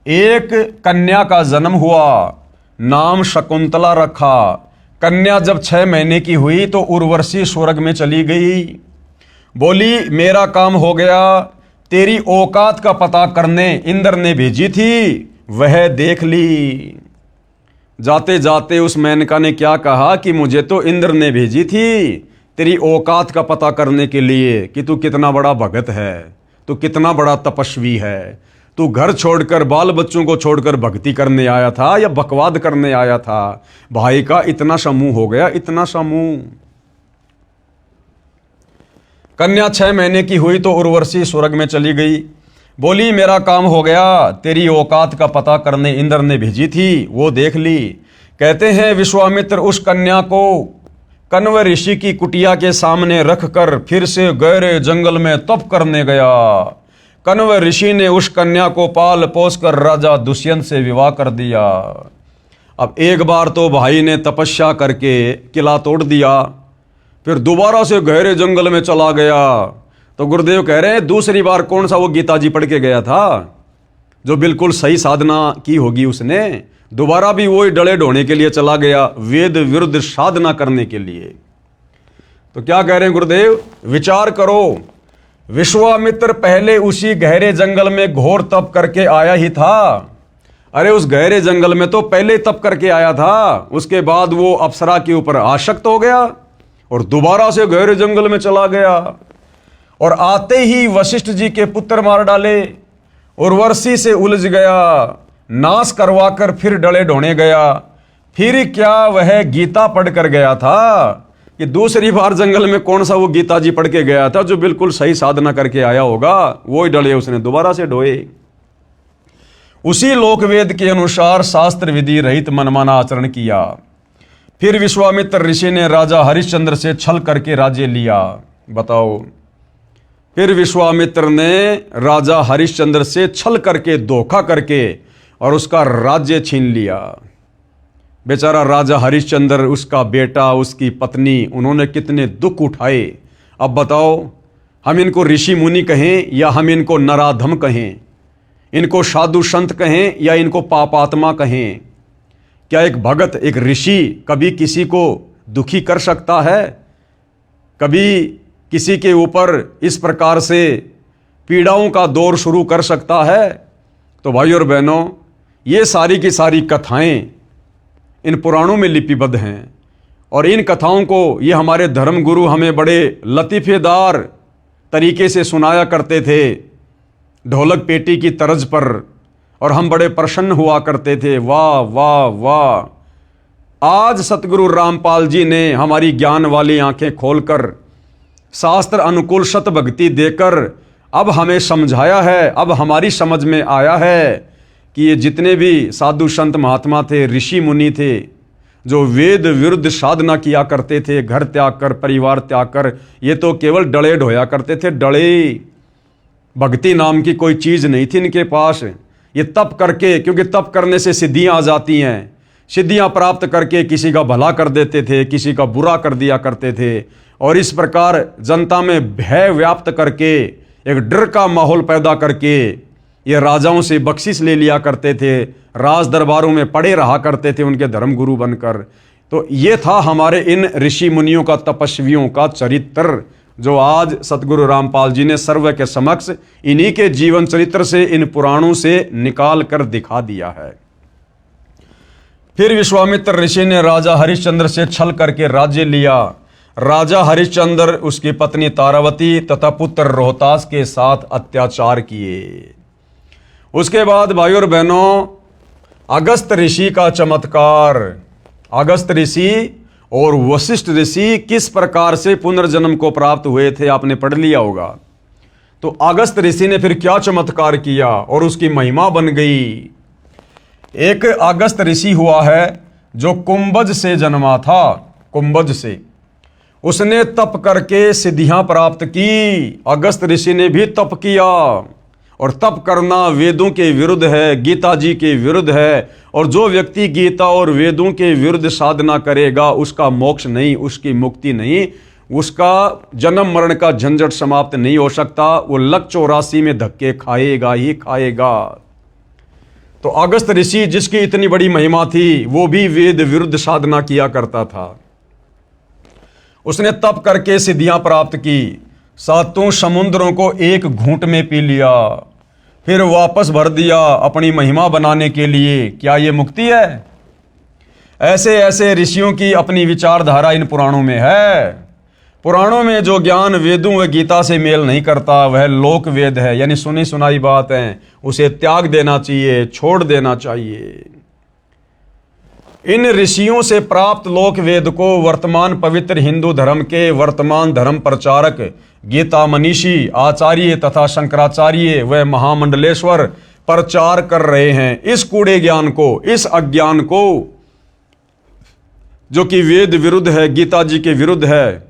एक कन्या का जन्म हुआ, नाम शकुंतला रखा। कन्या जब 6 महीने की हुई तो उर्वशी स्वर्ग में चली गई। बोली मेरा काम हो गया, तेरी औकात का पता करने इंद्र ने भेजी थी, वह देख ली। जाते जाते उस मेनका ने क्या कहा कि मुझे तो इंद्र ने भेजी थी तेरी औकात का पता करने के लिए कि तू कितना बड़ा भगत है, तू कितना बड़ा तपस्वी है, तू घर छोड़कर, बाल बच्चों को छोड़कर भक्ति करने आया था या बकवाद करने आया था। भाई का इतना समूह हो गया, इतना समूह। कन्या 6 महीने की हुई तो उर्वशी स्वर्ग में चली गई। बोली मेरा काम हो गया, तेरी औकात का पता करने इंद्र ने भेजी थी, वो देख ली। कहते हैं विश्वामित्र उस कन्या को कण्व ऋषि की कुटिया के सामने रखकर फिर से गहरे जंगल में तप करने गया। कण्व ऋषि ने उस कन्या को पाल पोस कर राजा दुष्यंत से विवाह कर दिया। अब एक बार तो भाई ने तपस्या करके किला तोड़ दिया, फिर दोबारा से गहरे जंगल में चला गया। तो गुरुदेव कह रहे हैं दूसरी बार कौन सा वो गीता जी पढ़ के गया था जो बिल्कुल सही साधना की होगी उसने, दोबारा भी वही डले ढोने के लिए चला गया, वेद विरुद्ध साधना करने के लिए। तो क्या कह रहे हैं गुरुदेव, विचार करो, विश्वामित्र पहले उसी गहरे जंगल में घोर तप करके आया ही था। अरे उस गहरे जंगल में तो पहले तप करके आया था, उसके बाद वो अप्सरा के ऊपर आसक्त हो गया और दोबारा से गहरे जंगल में चला गया और आते ही वशिष्ठ जी के पुत्र मार डाले, उर्वशी से उलझ गया, नाश करवाकर फिर डले ढोने गया। फिर क्या वह गीता पढ़ कर गया था कि दूसरी बार जंगल में कौन सा वो गीता जी पढ़ के गया था जो बिल्कुल सही साधना करके आया होगा, वो ही डले उसने दोबारा से ढोए। उसी लोकवेद के अनुसार शास्त्र विधि रहित मनमाना आचरण किया। फिर विश्वामित्र ऋषि ने राजा हरिश्चंद्र से छल करके राज्य लिया। बताओ, फिर विश्वामित्र ने राजा हरिश्चंद्र से छल करके, धोखा करके और उसका राज्य छीन लिया। बेचारा राजा हरिश्चंद्र, उसका बेटा, उसकी पत्नी, उन्होंने कितने दुख उठाए। अब बताओ, हम इनको ऋषि मुनि कहें या हम इनको नराधम कहें, इनको साधु संत कहें या इनको पापात्मा कहें। क्या एक भगत, एक ऋषि कभी किसी को दुखी कर सकता है? कभी किसी के ऊपर इस प्रकार से पीड़ाओं का दौर शुरू कर सकता है? तो भाइयों और बहनों, ये सारी की सारी कथाएं इन पुराणों में लिपिबद्ध हैं और इन कथाओं को ये हमारे धर्म गुरु हमें बड़े लतीफ़ेदार तरीके से सुनाया करते थे, ढोलक पेटी की तर्ज पर, और हम बड़े प्रसन्न हुआ करते थे। वाह वाह वाह। आज सतगुरु रामपाल जी ने हमारी ज्ञान वाली आंखें खोलकर शास्त्र अनुकूल सत भक्ति देकर अब हमें समझाया है, अब हमारी समझ में आया है कि ये जितने भी साधु संत महात्मा थे, ऋषि मुनि थे, जो वेद विरुद्ध साधना किया करते थे, घर त्याग कर, परिवार त्याग कर, ये तो केवल डले ढोया करते थे, डले। भक्ति नाम की कोई चीज़ नहीं थी इनके पास। ये तप करके, क्योंकि तप करने से सिद्धियां आ जाती हैं, सिद्धियां प्राप्त करके किसी का भला कर देते थे, किसी का बुरा कर दिया करते थे, और इस प्रकार जनता में भय व्याप्त करके, एक डर का माहौल पैदा करके ये राजाओं से बख्शिश ले लिया करते थे, राज दरबारों में पड़े रहा करते थे उनके धर्म गुरु बनकर। तो ये था हमारे इन ऋषि मुनियों का, तपस्वियों का चरित्र, जो आज सतगुरु रामपाल जी ने सर्व के समक्ष इन्हीं के जीवन चरित्र से, इन पुराणों से निकाल कर दिखा दिया है। फिर विश्वामित्र ऋषि ने राजा हरिश्चंद्र से छल करके राज्य लिया। राजा हरिश्चंद्र, उसकी पत्नी तारावती तथा पुत्र रोहतास के साथ अत्याचार किए। उसके बाद भाइयों और बहनों, अगस्त ऋषि का चमत्कार। अगस्त ऋषि और वशिष्ठ ऋषि किस प्रकार से पुनर्जन्म को प्राप्त हुए थे, आपने पढ़ लिया होगा। तो अगस्त ऋषि ने फिर क्या चमत्कार किया और उसकी महिमा बन गई। एक अगस्त ऋषि हुआ है जो कुंभज से जन्मा था, कुंभज से। उसने तप करके सिद्धियां प्राप्त की। अगस्त ऋषि ने भी तप किया, और तप करना वेदों के विरुद्ध है, गीता जी के विरुद्ध है, और जो व्यक्ति गीता और वेदों के विरुद्ध साधना करेगा उसका मोक्ष नहीं, उसकी मुक्ति नहीं, उसका जन्म मरण का झंझट समाप्त नहीं हो सकता। वो लक 84 में धक्के खाएगा ही खाएगा। तो अगस्त ऋषि, जिसकी इतनी बड़ी महिमा थी, वो भी वेद विरुद्ध साधना किया करता था। उसने तप करके सिद्धियां प्राप्त की, सातों समुद्रों को एक घूंट में पी लिया, फिर वापस भर दिया अपनी महिमा बनाने के लिए। क्या ये मुक्ति है? ऐसे ऐसे ऋषियों की अपनी विचारधारा इन पुराणों में है। पुराणों में जो ज्ञान वेदों व गीता से मेल नहीं करता वह लोक वेद है, यानी सुनी सुनाई बात है, उसे त्याग देना चाहिए, छोड़ देना चाहिए। इन ऋषियों से प्राप्त लोक वेद को वर्तमान पवित्र हिंदू धर्म के वर्तमान धर्म प्रचारक, गीता मनीषी, आचार्य तथा शंकराचार्य व महामंडलेश्वर प्रचार कर रहे हैं। इस कूड़े ज्ञान को, इस अज्ञान को, जो कि वेद विरुद्ध है, गीता जी के विरुद्ध है,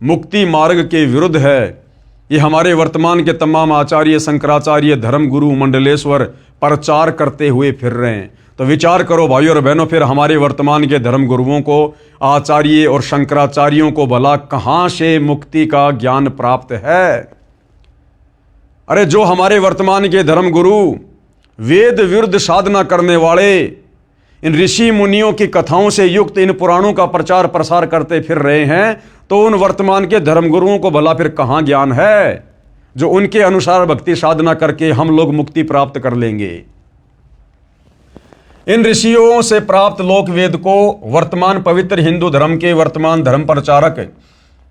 मुक्ति मार्ग के विरुद्ध है, ये हमारे वर्तमान के तमाम आचार्य, शंकराचार्य, धर्म गुरु, मंडलेश्वर प्रचार करते हुए फिर रहे हैं। तो विचार करो भाइयों और बहनों, फिर हमारे वर्तमान के धर्म गुरुओं को, आचार्य और शंकराचार्यों को भला कहां से मुक्ति का ज्ञान प्राप्त है? अरे जो हमारे वर्तमान के धर्म गुरु वेद विरुद्ध साधना करने वाले, इन ऋषि मुनियों की कथाओं से युक्त इन पुराणों का प्रचार प्रसार करते फिर रहे हैं, तो उन वर्तमान के धर्म गुरुओं को भला फिर कहां ज्ञान है जो उनके अनुसार भक्ति साधना करके हम लोग मुक्ति प्राप्त कर लेंगे। इन ऋषियों से प्राप्त लोक वेद को वर्तमान पवित्र हिंदू धर्म के वर्तमान धर्म प्रचारक,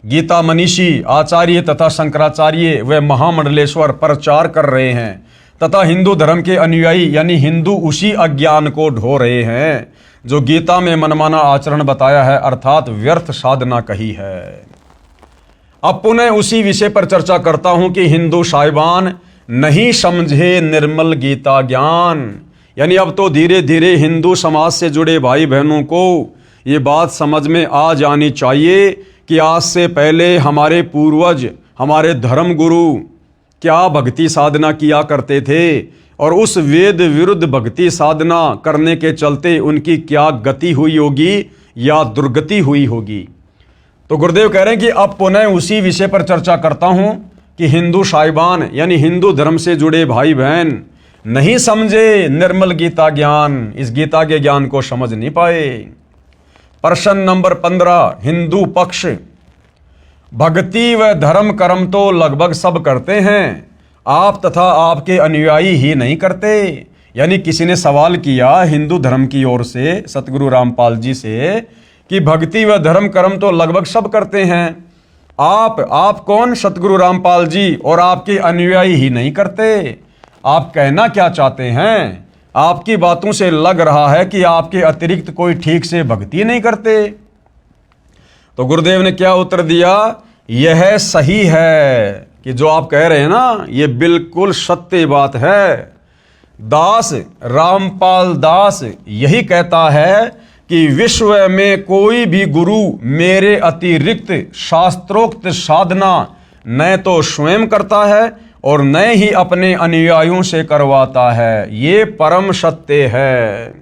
गीता मनीषी, आचार्य तथा शंकराचार्य व महामंडलेश्वर प्रचार कर रहे हैं, तथा हिंदू धर्म के अनुयायी यानी हिंदू उसी अज्ञान को ढो रहे हैं जो गीता में मनमाना आचरण बताया है, अर्थात व्यर्थ साधना कही है। अब पुनः उसी विषय पर चर्चा करता हूं कि हिंदू साहिबान नहीं समझे निर्मल गीता ज्ञान। यानी अब तो धीरे धीरे हिंदू समाज से जुड़े भाई बहनों को ये बात समझ में आ जानी चाहिए कि आज से पहले हमारे पूर्वज, हमारे धर्म गुरु क्या भक्ति साधना किया करते थे, और उस वेद विरुद्ध भक्ति साधना करने के चलते उनकी क्या गति हुई होगी या दुर्गति हुई होगी। तो गुरुदेव कह रहे हैं कि अब पुनः उसी विषय पर चर्चा करता हूं कि हिंदू साहिबान यानी हिंदू धर्म से जुड़े भाई बहन, नहीं समझे निर्मल गीता ज्ञान, इस गीता के ज्ञान को समझ नहीं पाए। प्रश्न नंबर 15, हिंदू पक्ष। भक्ति व धर्म कर्म तो लगभग सब करते हैं, आप तथा आपके अनुयायी ही नहीं करते। यानी किसी ने सवाल किया हिंदू धर्म की ओर से सतगुरु रामपाल जी से कि भक्ति व धर्म कर्म तो लगभग सब करते हैं, आप कौन सतगुरु रामपाल जी, और आपके अनुयायी ही नहीं करते। आप कहना क्या चाहते हैं? आपकी बातों से लग रहा है कि आपके अतिरिक्त कोई ठीक से भक्ति नहीं करते। तो गुरुदेव ने क्या उत्तर दिया? यह सही है कि जो आप कह रहे हैं ना, ये बिल्कुल सत्य बात है। दास रामपाल दास यही कहता है कि विश्व में कोई भी गुरु मेरे अतिरिक्त शास्त्रोक्त साधना न तो स्वयं करता है और न ही अपने अनुयायियों से करवाता है। ये परम सत्य है,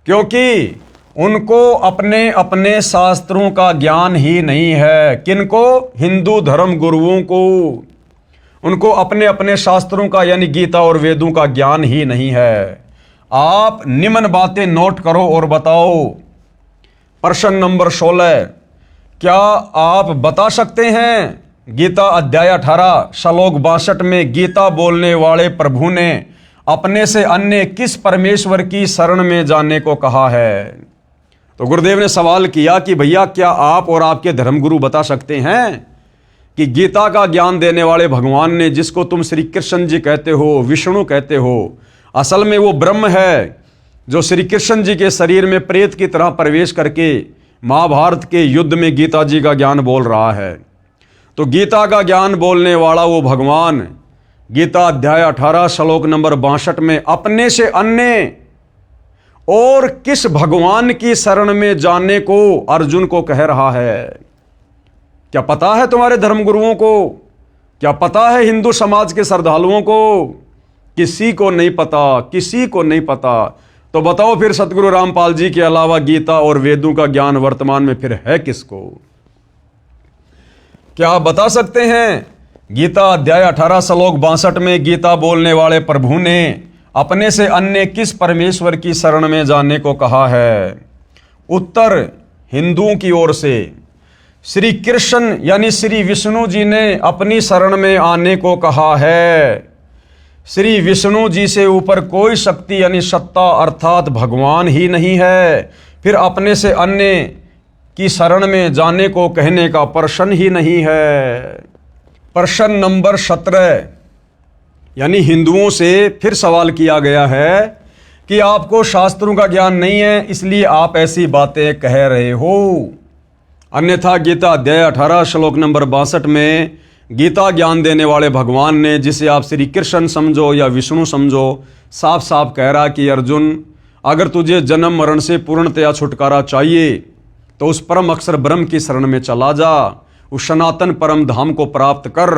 क्योंकि उनको अपने अपने शास्त्रों का ज्ञान ही नहीं है। किनको? हिंदू धर्म गुरुओं को। उनको अपने अपने शास्त्रों का यानी गीता और वेदों का ज्ञान ही नहीं है। आप निम्न बातें नोट करो और बताओ। प्रश्न नंबर 16, क्या आप बता सकते हैं गीता अध्याय 18 श्लोक 62 में गीता बोलने वाले प्रभु ने अपने से अन्य किस परमेश्वर की शरण में जाने को कहा है? तो गुरुदेव ने सवाल किया कि भैया क्या आप और आपके धर्मगुरु बता सकते हैं कि गीता का ज्ञान देने वाले भगवान ने, जिसको तुम श्री कृष्ण जी कहते हो, विष्णु कहते हो, असल में वो ब्रह्म है जो श्री कृष्ण जी के शरीर में प्रेत की तरह प्रवेश करके महाभारत के युद्ध में गीता जी का ज्ञान बोल रहा है। तो गीता का ज्ञान बोलने वाला वो भगवान गीता अध्याय 18 श्लोक नंबर 62 में अपने से अन्य और किस भगवान की शरण में जाने को अर्जुन को कह रहा है? क्या पता है तुम्हारे धर्मगुरुओं को? क्या पता है हिंदू समाज के श्रद्धालुओं को? किसी को नहीं पता, किसी को नहीं पता। तो बताओ फिर सतगुरु रामपाल जी के अलावा गीता और वेदों का ज्ञान वर्तमान में फिर है किसको? क्या आप बता सकते हैं गीता अध्याय 18 श्लोक 62 में गीता बोलने वाले प्रभु ने अपने से अन्य किस परमेश्वर की शरण में जाने को कहा है? उत्तर हिंदुओं की ओर से श्री कृष्ण यानी श्री विष्णु जी ने अपनी शरण में आने को कहा है। श्री विष्णु जी से ऊपर कोई शक्ति यानी सत्ता अर्थात भगवान ही नहीं है। फिर अपने से अन्य की शरण में जाने को कहने का प्रश्न ही नहीं है। प्रश्न नंबर 17 यानी हिंदुओं से फिर सवाल किया गया है कि आपको शास्त्रों का ज्ञान नहीं है, इसलिए आप ऐसी बातें कह रहे हो। अन्यथा गीता अध्याय 18 श्लोक नंबर 62 में गीता ज्ञान देने वाले भगवान ने, जिसे आप श्री कृष्ण समझो या विष्णु समझो, साफ साफ कह रहा कि अर्जुन, अगर तुझे जन्म मरण से पूर्णतया छुटकारा चाहिए तो उस परम अक्षर ब्रह्म की शरण में चला जा, उस सनातन परम धाम को प्राप्त कर,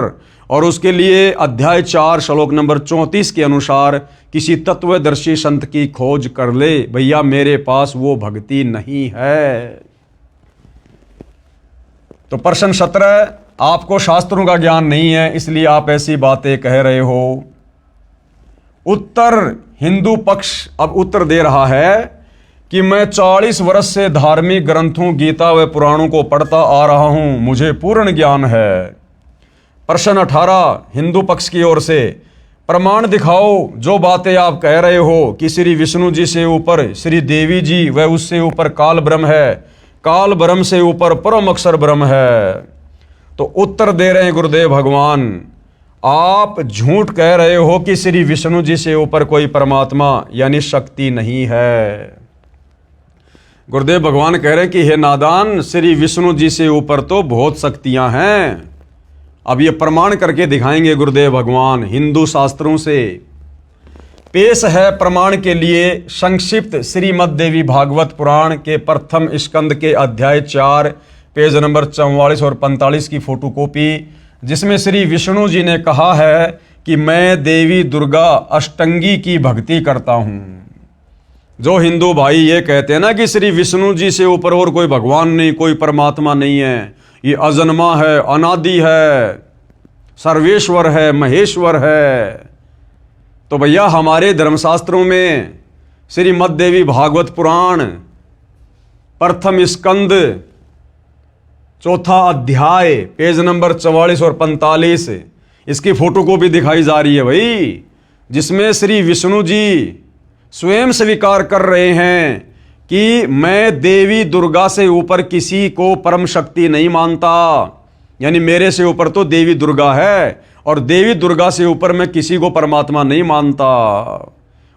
और उसके लिए अध्याय 4 श्लोक नंबर 34 के अनुसार किसी तत्वदर्शी संत की खोज कर ले। भैया मेरे पास वो भक्ति नहीं है। तो प्रश्न 17, आपको शास्त्रों का ज्ञान नहीं है, इसलिए आप ऐसी बातें कह रहे हो। उत्तर हिंदू पक्ष अब उत्तर दे रहा है कि मैं 40 वर्ष से धार्मिक ग्रंथों गीता व पुराणों को पढ़ता आ रहा हूं, मुझे पूर्ण ज्ञान है। प्रश्न 18 हिंदू पक्ष की ओर से, प्रमाण दिखाओ जो बातें आप कह रहे हो कि श्री विष्णु जी से ऊपर श्री देवी जी व उससे ऊपर काल ब्रह्म है, काल ब्रह्म से ऊपर परम अक्षर ब्रह्म है। तो उत्तर दे रहे हैं गुरुदेव भगवान, आप झूठ कह रहे हो कि श्री विष्णु जी से ऊपर कोई परमात्मा यानी शक्ति नहीं है। गुरुदेव भगवान कह रहे हैं कि हे नादान, श्री विष्णु जी से ऊपर तो बहुत शक्तियां हैं। अब ये प्रमाण करके दिखाएंगे गुरुदेव भगवान हिंदू शास्त्रों से। पेश है प्रमाण के लिए संक्षिप्त श्रीमद् देवी भागवत पुराण के प्रथम स्कंद के अध्याय 4 पेज नंबर 44 और 45 की फोटोकॉपी, जिसमें श्री विष्णु जी ने कहा है कि मैं देवी दुर्गा अष्टंगी की भक्ति करता हूं। जो हिंदू भाई ये कहते हैं ना कि श्री विष्णु जी से ऊपर और कोई भगवान नहीं, कोई परमात्मा नहीं है, ये अजन्मा है, अनादि है, सर्वेश्वर है, महेश्वर है, तो भैया हमारे धर्मशास्त्रों में श्रीमद् देवी भागवत पुराण प्रथम स्कंद चौथा अध्याय पेज नंबर 44 और 45 इसकी फोटो कॉपी दिखाई जा रही है भाई, जिसमें श्री विष्णु जी स्वयं स्वीकार कर रहे हैं कि मैं देवी दुर्गा से ऊपर किसी को परम शक्ति नहीं मानता। यानी मेरे से ऊपर तो देवी दुर्गा है और देवी दुर्गा से ऊपर मैं किसी को परमात्मा नहीं मानता,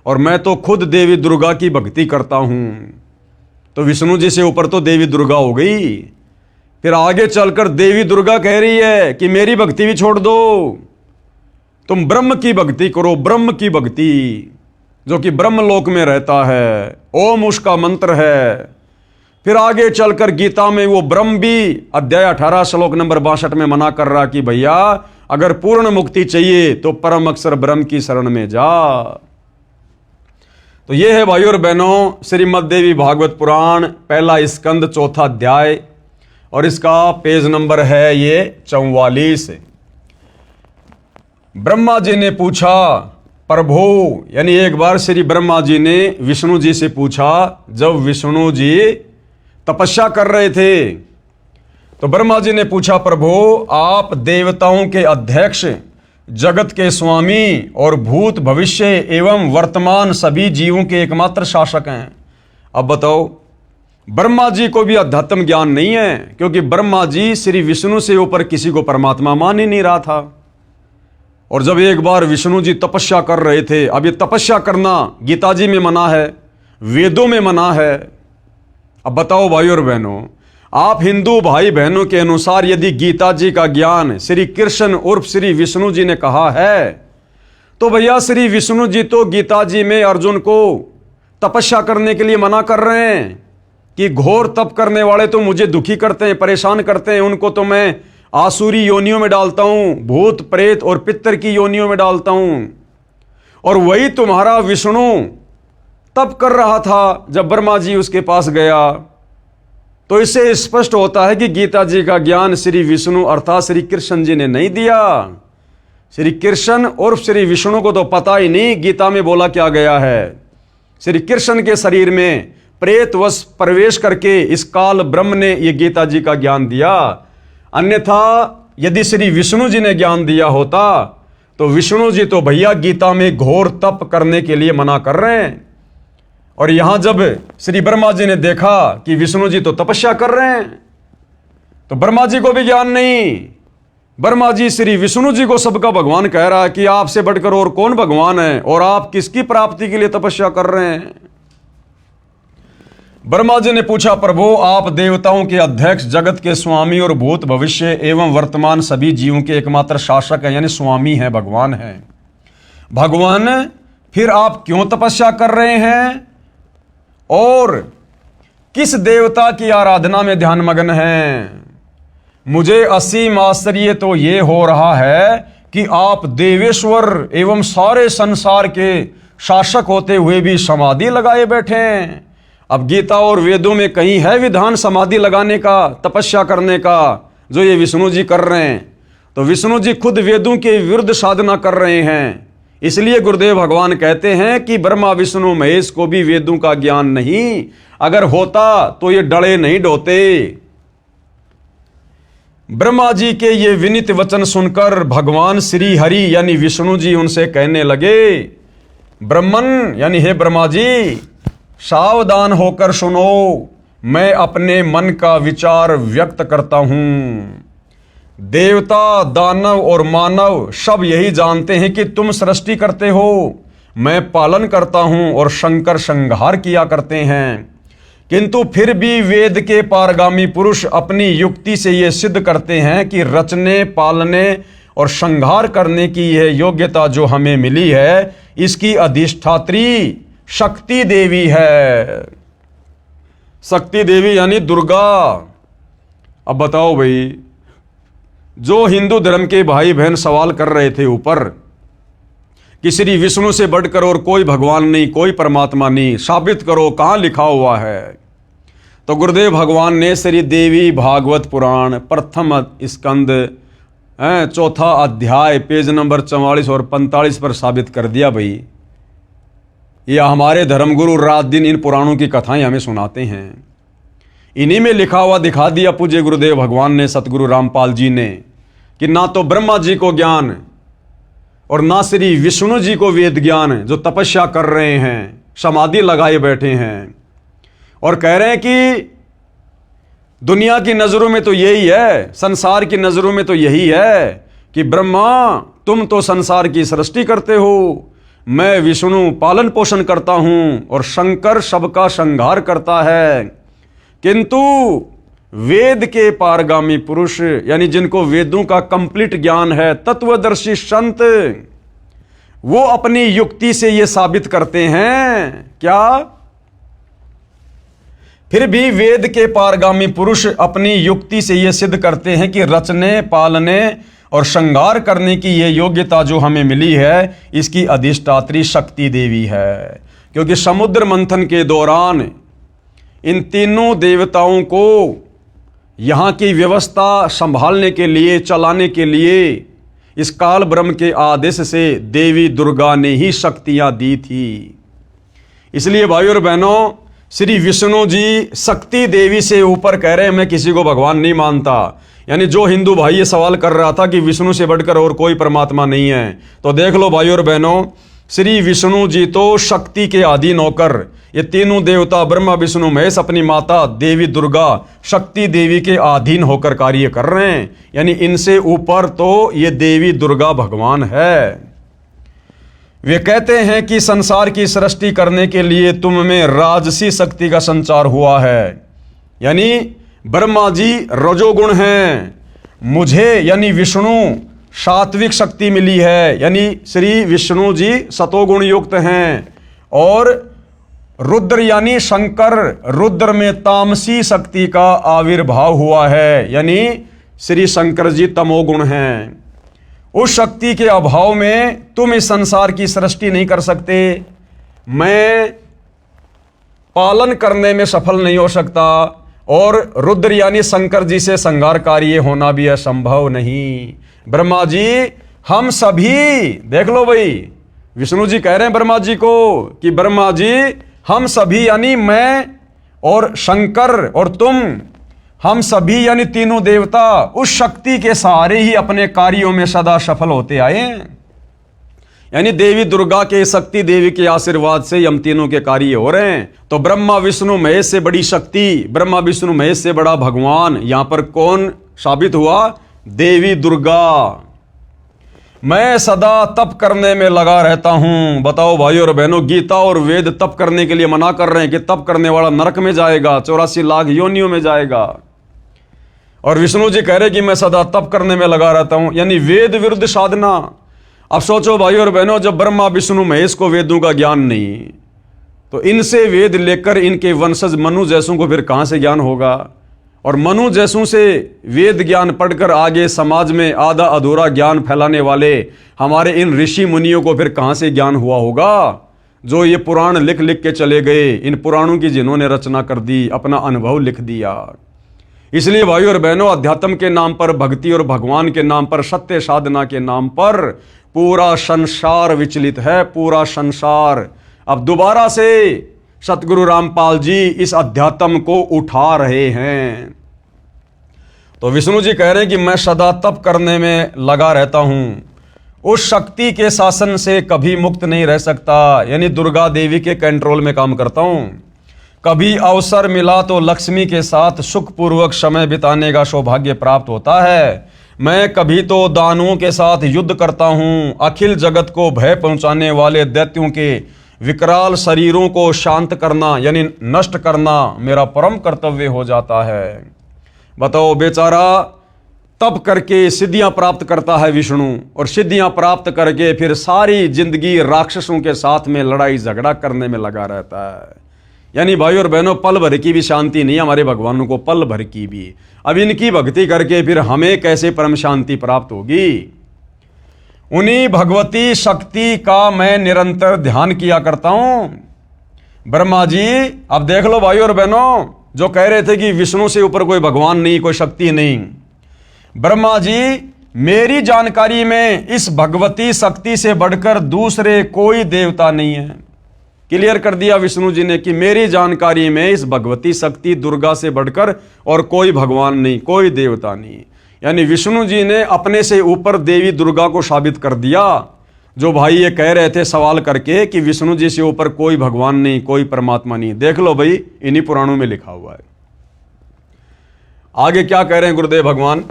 और मैं तो खुद देवी दुर्गा की भक्ति करता हूं। तो विष्णु जी से ऊपर तो देवी दुर्गा हो गई। फिर आगे चलकर देवी दुर्गा कह रही है कि मेरी भक्ति भी छोड़ दो, तुम ब्रह्म की भक्ति करो, ब्रह्म की भक्ति जो कि ब्रह्मलोक में रहता है, ओम उसका मंत्र है। फिर आगे चलकर गीता में वो ब्रह्म भी अध्याय 18 श्लोक नंबर 62 में मना कर रहा कि भैया अगर पूर्ण मुक्ति चाहिए तो परम अक्षर ब्रह्म की शरण में जा। तो ये है भाइयों और बहनों श्रीमद् देवी भागवत पुराण पहला स्कंद चौथा अध्याय, और इसका पेज नंबर है ये 44। ब्रह्मा जी ने पूछा, प्रभु, यानी एक बार श्री ब्रह्मा जी ने विष्णु जी से पूछा, जब विष्णु जी तपस्या कर रहे थे तो ब्रह्मा जी ने पूछा, प्रभु आप देवताओं के अध्यक्ष, जगत के स्वामी और भूत भविष्य एवं वर्तमान सभी जीवों के एकमात्र शासक हैं। अब बताओ, ब्रह्मा जी को भी अध्यात्म ज्ञान नहीं है, क्योंकि ब्रह्मा जी श्री विष्णु से ऊपर किसी को परमात्मा मान ही नहीं रहा था। और जब एक बार विष्णु जी तपस्या कर रहे थे, अब ये तपस्या करना गीता जी में मना है, वेदों में मना है। अब बताओ भाई और बहनों, आप हिंदू भाई बहनों के अनुसार यदि गीता जी का ज्ञान श्री कृष्ण उर्फ श्री विष्णु जी ने कहा है, तो भैया श्री विष्णु जी तो गीता जी में अर्जुन को तपस्या करने के लिए मना कर रहे हैं कि घोर तप करने वाले तो मुझे दुखी करते हैं, परेशान करते हैं, उनको तो मैं आसुरी योनियों में डालता हूं, भूत प्रेत और पितर की योनियों में डालता हूं। और वही तुम्हारा विष्णु तप कर रहा था जब ब्रह्मा जी उसके पास गया। तो इससे स्पष्ट होता है कि गीता जी का ज्ञान श्री विष्णु अर्थात श्री कृष्ण जी ने नहीं दिया। श्री कृष्ण और श्री विष्णु को तो पता ही नहीं गीता में बोला क्या गया है। श्री कृष्ण के शरीर में प्रेतवश प्रवेश करके इस काल ब्रह्म ने ये गीता जी का ज्ञान दिया। अन्यथा यदि श्री विष्णु जी ने ज्ञान दिया होता तो विष्णु जी तो भैया गीता में घोर तप करने के लिए मना कर रहे हैं। और यहां जब श्री ब्रह्मा जी ने देखा कि विष्णु जी तो तपस्या कर रहे हैं, तो ब्रह्मा जी को भी ज्ञान नहीं। ब्रह्मा जी श्री विष्णु जी को सबका भगवान कह रहा है कि आपसे बढ़कर और कौन भगवान है और आप किसकी प्राप्ति के लिए तपस्या कर रहे हैं। ब्रह्मा जी ने पूछा, प्रभु आप देवताओं के अध्यक्ष, जगत के स्वामी और भूत भविष्य एवं वर्तमान सभी जीवों के एकमात्र शासक हैं, यानी स्वामी हैं, भगवान हैं। भगवान फिर आप क्यों तपस्या कर रहे हैं और किस देवता की आराधना में ध्यान मग्न हैं? मुझे असीम आश्चर्य तो ये हो रहा है कि आप देवेश्वर एवं सारे संसार के शासक होते हुए भी समाधि लगाए बैठे हैं। अब गीता और वेदों में कहीं है विधान समाधि लगाने का, तपस्या करने का, जो ये विष्णु जी कर रहे हैं? तो विष्णु जी खुद वेदों के विरुद्ध साधना कर रहे हैं। इसलिए गुरुदेव भगवान कहते हैं कि ब्रह्मा विष्णु महेश को भी वेदों का ज्ञान नहीं, अगर होता तो ये डरे नहीं डोते। ब्रह्मा जी के ये विनीत वचन सुनकर भगवान श्री हरि यानी विष्णु जी उनसे कहने लगे, ब्रह्मन यानी हे ब्रह्मा जी, सावधान होकर सुनो, मैं अपने मन का विचार व्यक्त करता हूं। देवता, दानव और मानव सब यही जानते हैं कि तुम सृष्टि करते हो, मैं पालन करता हूं और शंकर संहार किया करते हैं। किंतु फिर भी वेद के पारगामी पुरुष अपनी युक्ति से ये सिद्ध करते हैं कि रचने, पालने और संहार करने की यह योग्यता जो हमें मिली है, इसकी अधिष्ठात्री शक्ति देवी है। शक्ति देवी यानी दुर्गा। अब बताओ भाई, जो हिंदू धर्म के भाई बहन सवाल कर रहे थे ऊपर कि श्री विष्णु से बढ़कर और कोई भगवान नहीं, कोई परमात्मा नहीं, साबित करो, कहां लिखा हुआ है? तो गुरुदेव भगवान ने श्री देवी भागवत पुराण प्रथम स्कंद चौथा अध्याय पेज नंबर 44 और 45 पर साबित कर दिया भाई। ये हमारे धर्मगुरु रात दिन इन पुराणों की कथाएं हमें सुनाते हैं। इन्हीं में लिखा हुआ दिखा दिया पूज्य गुरुदेव भगवान ने, सतगुरु रामपाल जी ने, कि ना तो ब्रह्मा जी को ज्ञान और ना श्री विष्णु जी को वेद ज्ञान, जो तपस्या कर रहे हैं, समाधि लगाए बैठे हैं और कह रहे हैं कि दुनिया की नजरों में तो यही है, संसार की नजरों में तो यही है कि ब्रह्मा तुम तो संसार की सृष्टि करते हो, मैं विष्णु पालन पोषण करता हूं और शंकर सबका संहार करता है। किंतु वेद के पारगामी पुरुष, यानी जिनको वेदों का कंप्लीट ज्ञान है, तत्वदर्शी संत, वो अपनी युक्ति से ये साबित करते हैं क्या? फिर भी वेद के पारगामी पुरुष अपनी युक्ति से ये सिद्ध करते हैं कि रचने, पालने और श्रृंगार करने की ये योग्यता जो हमें मिली है, इसकी अधिष्ठात्री शक्ति देवी है। क्योंकि समुद्र मंथन के दौरान इन तीनों देवताओं को यहाँ की व्यवस्था संभालने के लिए, चलाने के लिए इस काल ब्रह्म के आदेश से देवी दुर्गा ने ही शक्तियाँ दी थी। इसलिए भाइयों और बहनों, श्री विष्णु जी शक्ति देवी से ऊपर कह रहे हैं मैं किसी को भगवान नहीं मानता। यानी जो हिंदू भाई ये सवाल कर रहा था कि विष्णु से बढ़कर और कोई परमात्मा नहीं है, तो देख लो भाइयों और बहनों, श्री विष्णु जी तो शक्ति के अधीन होकर, ये तीनों देवता ब्रह्मा विष्णु महेश अपनी माता देवी दुर्गा शक्ति देवी के अधीन होकर कार्य कर रहे हैं। यानी इनसे ऊपर तो ये देवी दुर्गा भगवान है। वे कहते हैं कि संसार की सृष्टि करने के लिए तुम में राजसी शक्ति का संचार हुआ है। यानी ब्रह्मा जी रजोगुण हैं, मुझे यानी विष्णु सात्विक शक्ति मिली है, यानी श्री विष्णु जी सतोगुण युक्त हैं, और रुद्र यानी शंकर, रुद्र में तामसी शक्ति का आविर्भाव हुआ है, यानी श्री शंकर जी तमोगुण हैं। उस शक्ति के अभाव में तुम इस संसार की सृष्टि नहीं कर सकते, मैं पालन करने में सफल नहीं हो सकता, और रुद्र यानी शंकर जी से संहार कार्य होना भी असंभव नहीं। ब्रह्मा जी हम सभी, देख लो भाई, विष्णु जी कह रहे हैं ब्रह्मा जी को कि ब्रह्मा जी हम सभी, यानी मैं और शंकर और तुम, हम सभी यानी तीनों देवता उस शक्ति के सहारे ही अपने कार्यों में सदा सफल होते आए हैं। यानी देवी दुर्गा के, शक्ति देवी के आशीर्वाद से हम तीनों के कार्य हो रहे हैं। तो ब्रह्मा विष्णु महेश से बड़ी शक्ति, ब्रह्मा विष्णु महेश से बड़ा भगवान यहां पर कौन साबित हुआ? देवी दुर्गा। मैं सदा तप करने में लगा रहता हूं। बताओ भाइयों और बहनों, गीता और वेद तप करने के लिए मना कर रहे हैं कि तप करने वाला नरक में जाएगा, 84 लाख योनियों में जाएगा। और विष्णु जी कह रहे कि मैं सदा तप करने में लगा रहता हूं, यानी वेद विरुद्ध साधना। अब सोचो भाइयों और बहनों, जब ब्रह्मा विष्णु महेश को वेदों का ज्ञान नहीं, तो इनसे वेद लेकर इनके वंशज मनु जैसों को फिर कहां से ज्ञान होगा? और मनु जैसों से वेद ज्ञान पढ़कर आगे समाज में आधा अधूरा ज्ञान फैलाने वाले हमारे इन ऋषि मुनियों को फिर कहां से ज्ञान हुआ होगा? जो ये पुराण लिख लिख के चले गए, इन पुराणों की जिन्होंने रचना कर दी, अपना अनुभव लिख दिया। इसलिए भाइयों और बहनों, अध्यात्म के नाम पर, भक्ति और भगवान के नाम पर, सत्य साधना के नाम पर पूरा संसार विचलित है, पूरा संसार। अब दोबारा से सतगुरु रामपाल जी इस अध्यात्म को उठा रहे हैं। तो विष्णु जी कह रहे हैं कि मैं सदा तप करने में लगा रहता हूं, उस शक्ति के शासन से कभी मुक्त नहीं रह सकता, यानी दुर्गा देवी के कंट्रोल में काम करता हूं। कभी अवसर मिला तो लक्ष्मी के साथ सुखपूर्वक समय बिताने का सौभाग्य प्राप्त होता है। मैं कभी तो दानवों के साथ युद्ध करता हूं। अखिल जगत को भय पहुंचाने वाले दैत्यों के विकराल शरीरों को शांत करना यानी नष्ट करना मेरा परम कर्तव्य हो जाता है। बताओ, बेचारा तप करके सिद्धियां प्राप्त करता है विष्णु, और सिद्धियां प्राप्त करके फिर सारी जिंदगी राक्षसों के साथ में लड़ाई झगड़ा करने में लगा रहता है। यानी भाई और बहनों, पल भर की भी शांति नहीं हमारे भगवानों को, पल भर की भी। अब इनकी भक्ति करके फिर हमें कैसे परम शांति प्राप्त होगी? उन्हीं भगवती शक्ति का मैं निरंतर ध्यान किया करता हूं। ब्रह्मा जी, अब देख लो भाइयों और बहनों, जो कह रहे थे कि विष्णु से ऊपर कोई भगवान नहीं, कोई शक्ति नहीं, ब्रह्मा जी मेरी जानकारी में इस भगवती शक्ति से बढ़कर दूसरे कोई देवता नहीं है। क्लियर कर दिया विष्णु जी ने कि मेरी जानकारी में इस भगवती शक्ति दुर्गा से बढ़कर और कोई भगवान नहीं, कोई देवता नहीं। यानी विष्णु जी ने अपने से ऊपर देवी दुर्गा को साबित कर दिया। जो भाई ये कह रहे थे सवाल करके कि विष्णु जी से ऊपर कोई भगवान नहीं, कोई परमात्मा नहीं, देख लो भाई, इन्हीं पुराणों में लिखा हुआ है। आगे क्या कह रहे हैं गुरुदेव भगवान,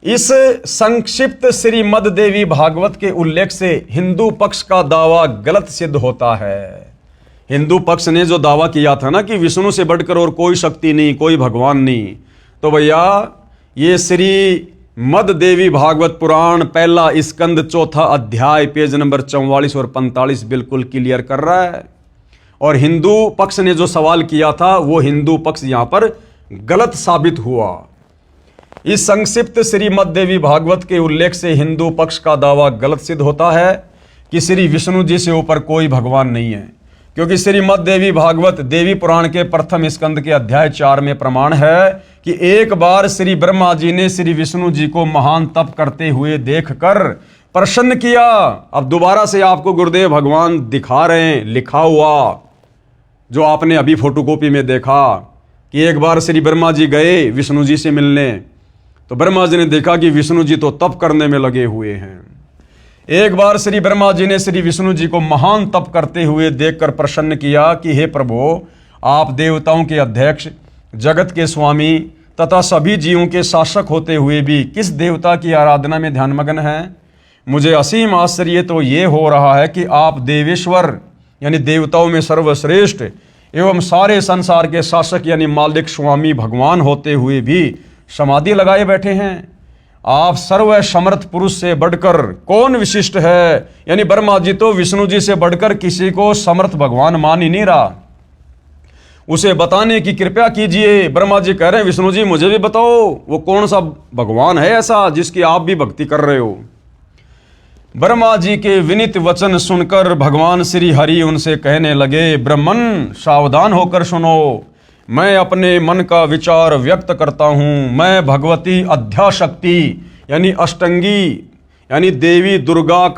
इस संक्षिप्त श्रीमद देवी भागवत के उल्लेख से हिंदू पक्ष का दावा गलत सिद्ध होता है। हिंदू पक्ष ने जो दावा किया था ना कि विष्णु से बढ़कर और कोई शक्ति नहीं, कोई भगवान नहीं, तो भैया ये श्री मद देवी भागवत पुराण पहला स्कंद चौथा अध्याय पेज नंबर 44 और 45 बिल्कुल क्लियर कर रहा है। और हिंदू पक्ष ने जो सवाल किया था वो हिंदू पक्ष यहां पर गलत साबित हुआ। इस संक्षिप्त श्रीमद देवी भागवत के उल्लेख से हिंदू पक्ष का दावा गलत सिद्ध होता है कि श्री विष्णु जी से ऊपर कोई भगवान नहीं है, क्योंकि श्रीमद देवी भागवत देवी पुराण के प्रथम स्कंद के अध्याय 4 में प्रमाण है कि एक बार श्री ब्रह्मा जी ने श्री विष्णु जी को महान तप करते हुए देखकर प्रसन्न किया। अब दोबारा से आपको गुरुदेव भगवान दिखा रहे हैं लिखा हुआ, जो आपने अभी फोटोकॉपी में देखा कि एक बार श्री ब्रह्मा जी गए विष्णु जी से मिलने, तो ब्रह्मा जी ने देखा कि विष्णु जी तो तप करने में लगे हुए हैं। एक बार श्री ब्रह्मा जी ने श्री विष्णु जी को महान तप करते हुए देखकर प्रसन्न किया कि हे प्रभु, आप देवताओं के अध्यक्ष, जगत के स्वामी तथा सभी जीवों के शासक होते हुए भी किस देवता की आराधना में ध्यानमग्न हैं। मुझे असीम आश्चर्य तो ये हो रहा है कि आप देवेश्वर यानी देवताओं में सर्वश्रेष्ठ एवं सारे संसार के शासक यानी मालिक स्वामी भगवान होते हुए भी समाधि लगाए बैठे हैं। आप सर्व समर्थ पुरुष से बढ़कर कौन विशिष्ट है। यानी ब्रह्मा जी तो विष्णु जी से बढ़कर किसी को समर्थ भगवान मान ही नहीं रहा, उसे बताने की कृपया कीजिए। ब्रह्मा जी कह रहे हैं विष्णु जी मुझे भी बताओ वो कौन सा भगवान है ऐसा जिसकी आप भी भक्ति कर रहे हो। ब्रह्मा जी के विनीत वचन सुनकर भगवान श्री हरि उनसे कहने लगे, ब्राह्मण सावधान होकर सुनो, मैं अपने मन का विचार व्यक्त करता हूं। मैं भगवती अध्याशक्ति यानी अष्टंगी यानी देवी दुर्गा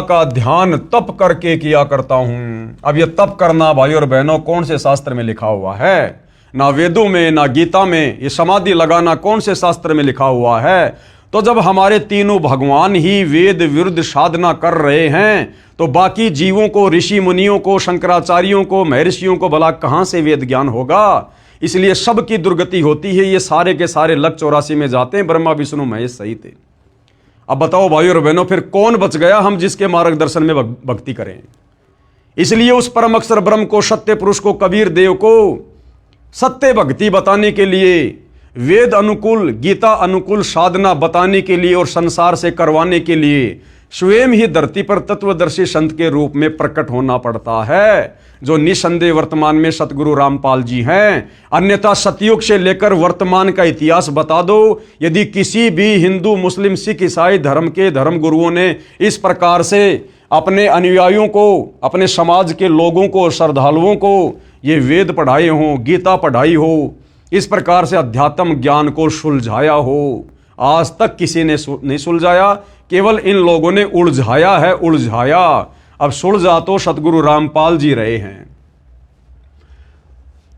का ध्यान तप करके किया करता हूं। अब यह तप करना भाई और बहनों कौन से शास्त्र में लिखा हुआ है? ना वेदों में ना गीता में। ये समाधि लगाना कौन से शास्त्र में लिखा हुआ है? तो जब हमारे तीनों भगवान ही वेद विरुद्ध साधना कर रहे हैं तो बाकी जीवों को, ऋषि मुनियों को, शंकराचार्यों को, महर्षियों को भला कहां से वेद ज्ञान होगा? इसलिए सबकी दुर्गति होती है। ये सारे के सारे लक 84 में जाते हैं, ब्रह्मा विष्णु महेश सही थे। अब बताओ भाई और बहनों, फिर कौन बच गया हम जिसके मार्गदर्शन में भक्ति करें? इसलिए उस परम अक्षर ब्रह्म को, सत्य पुरुष को, कबीर देव को सत्य भक्ति बताने के लिए, वेद अनुकूल, गीता अनुकूल साधना बताने के लिए और संसार से करवाने के लिए स्वयं ही धरती पर तत्वदर्शी संत के रूप में प्रकट होना पड़ता है, जो निसंदेह वर्तमान में सतगुरु रामपाल जी हैं। अन्यथा सतयुग से लेकर वर्तमान का इतिहास बता दो, यदि किसी भी हिंदू, मुस्लिम, सिख, ईसाई धर्म के धर्म गुरुओं ने इस प्रकार से अपने अनुयायियों को, अपने समाज के लोगों को, श्रद्धालुओं को ये वेद पढ़ाए हों, गीता पढ़ाई हो, इस प्रकार से अध्यात्म ज्ञान को सुलझाया हो, आज तक किसी ने नहीं सुलझाया। केवल इन लोगों ने उलझाया है, उलझाया। अब सुलझा तो सतगुरु रामपाल जी रहे हैं।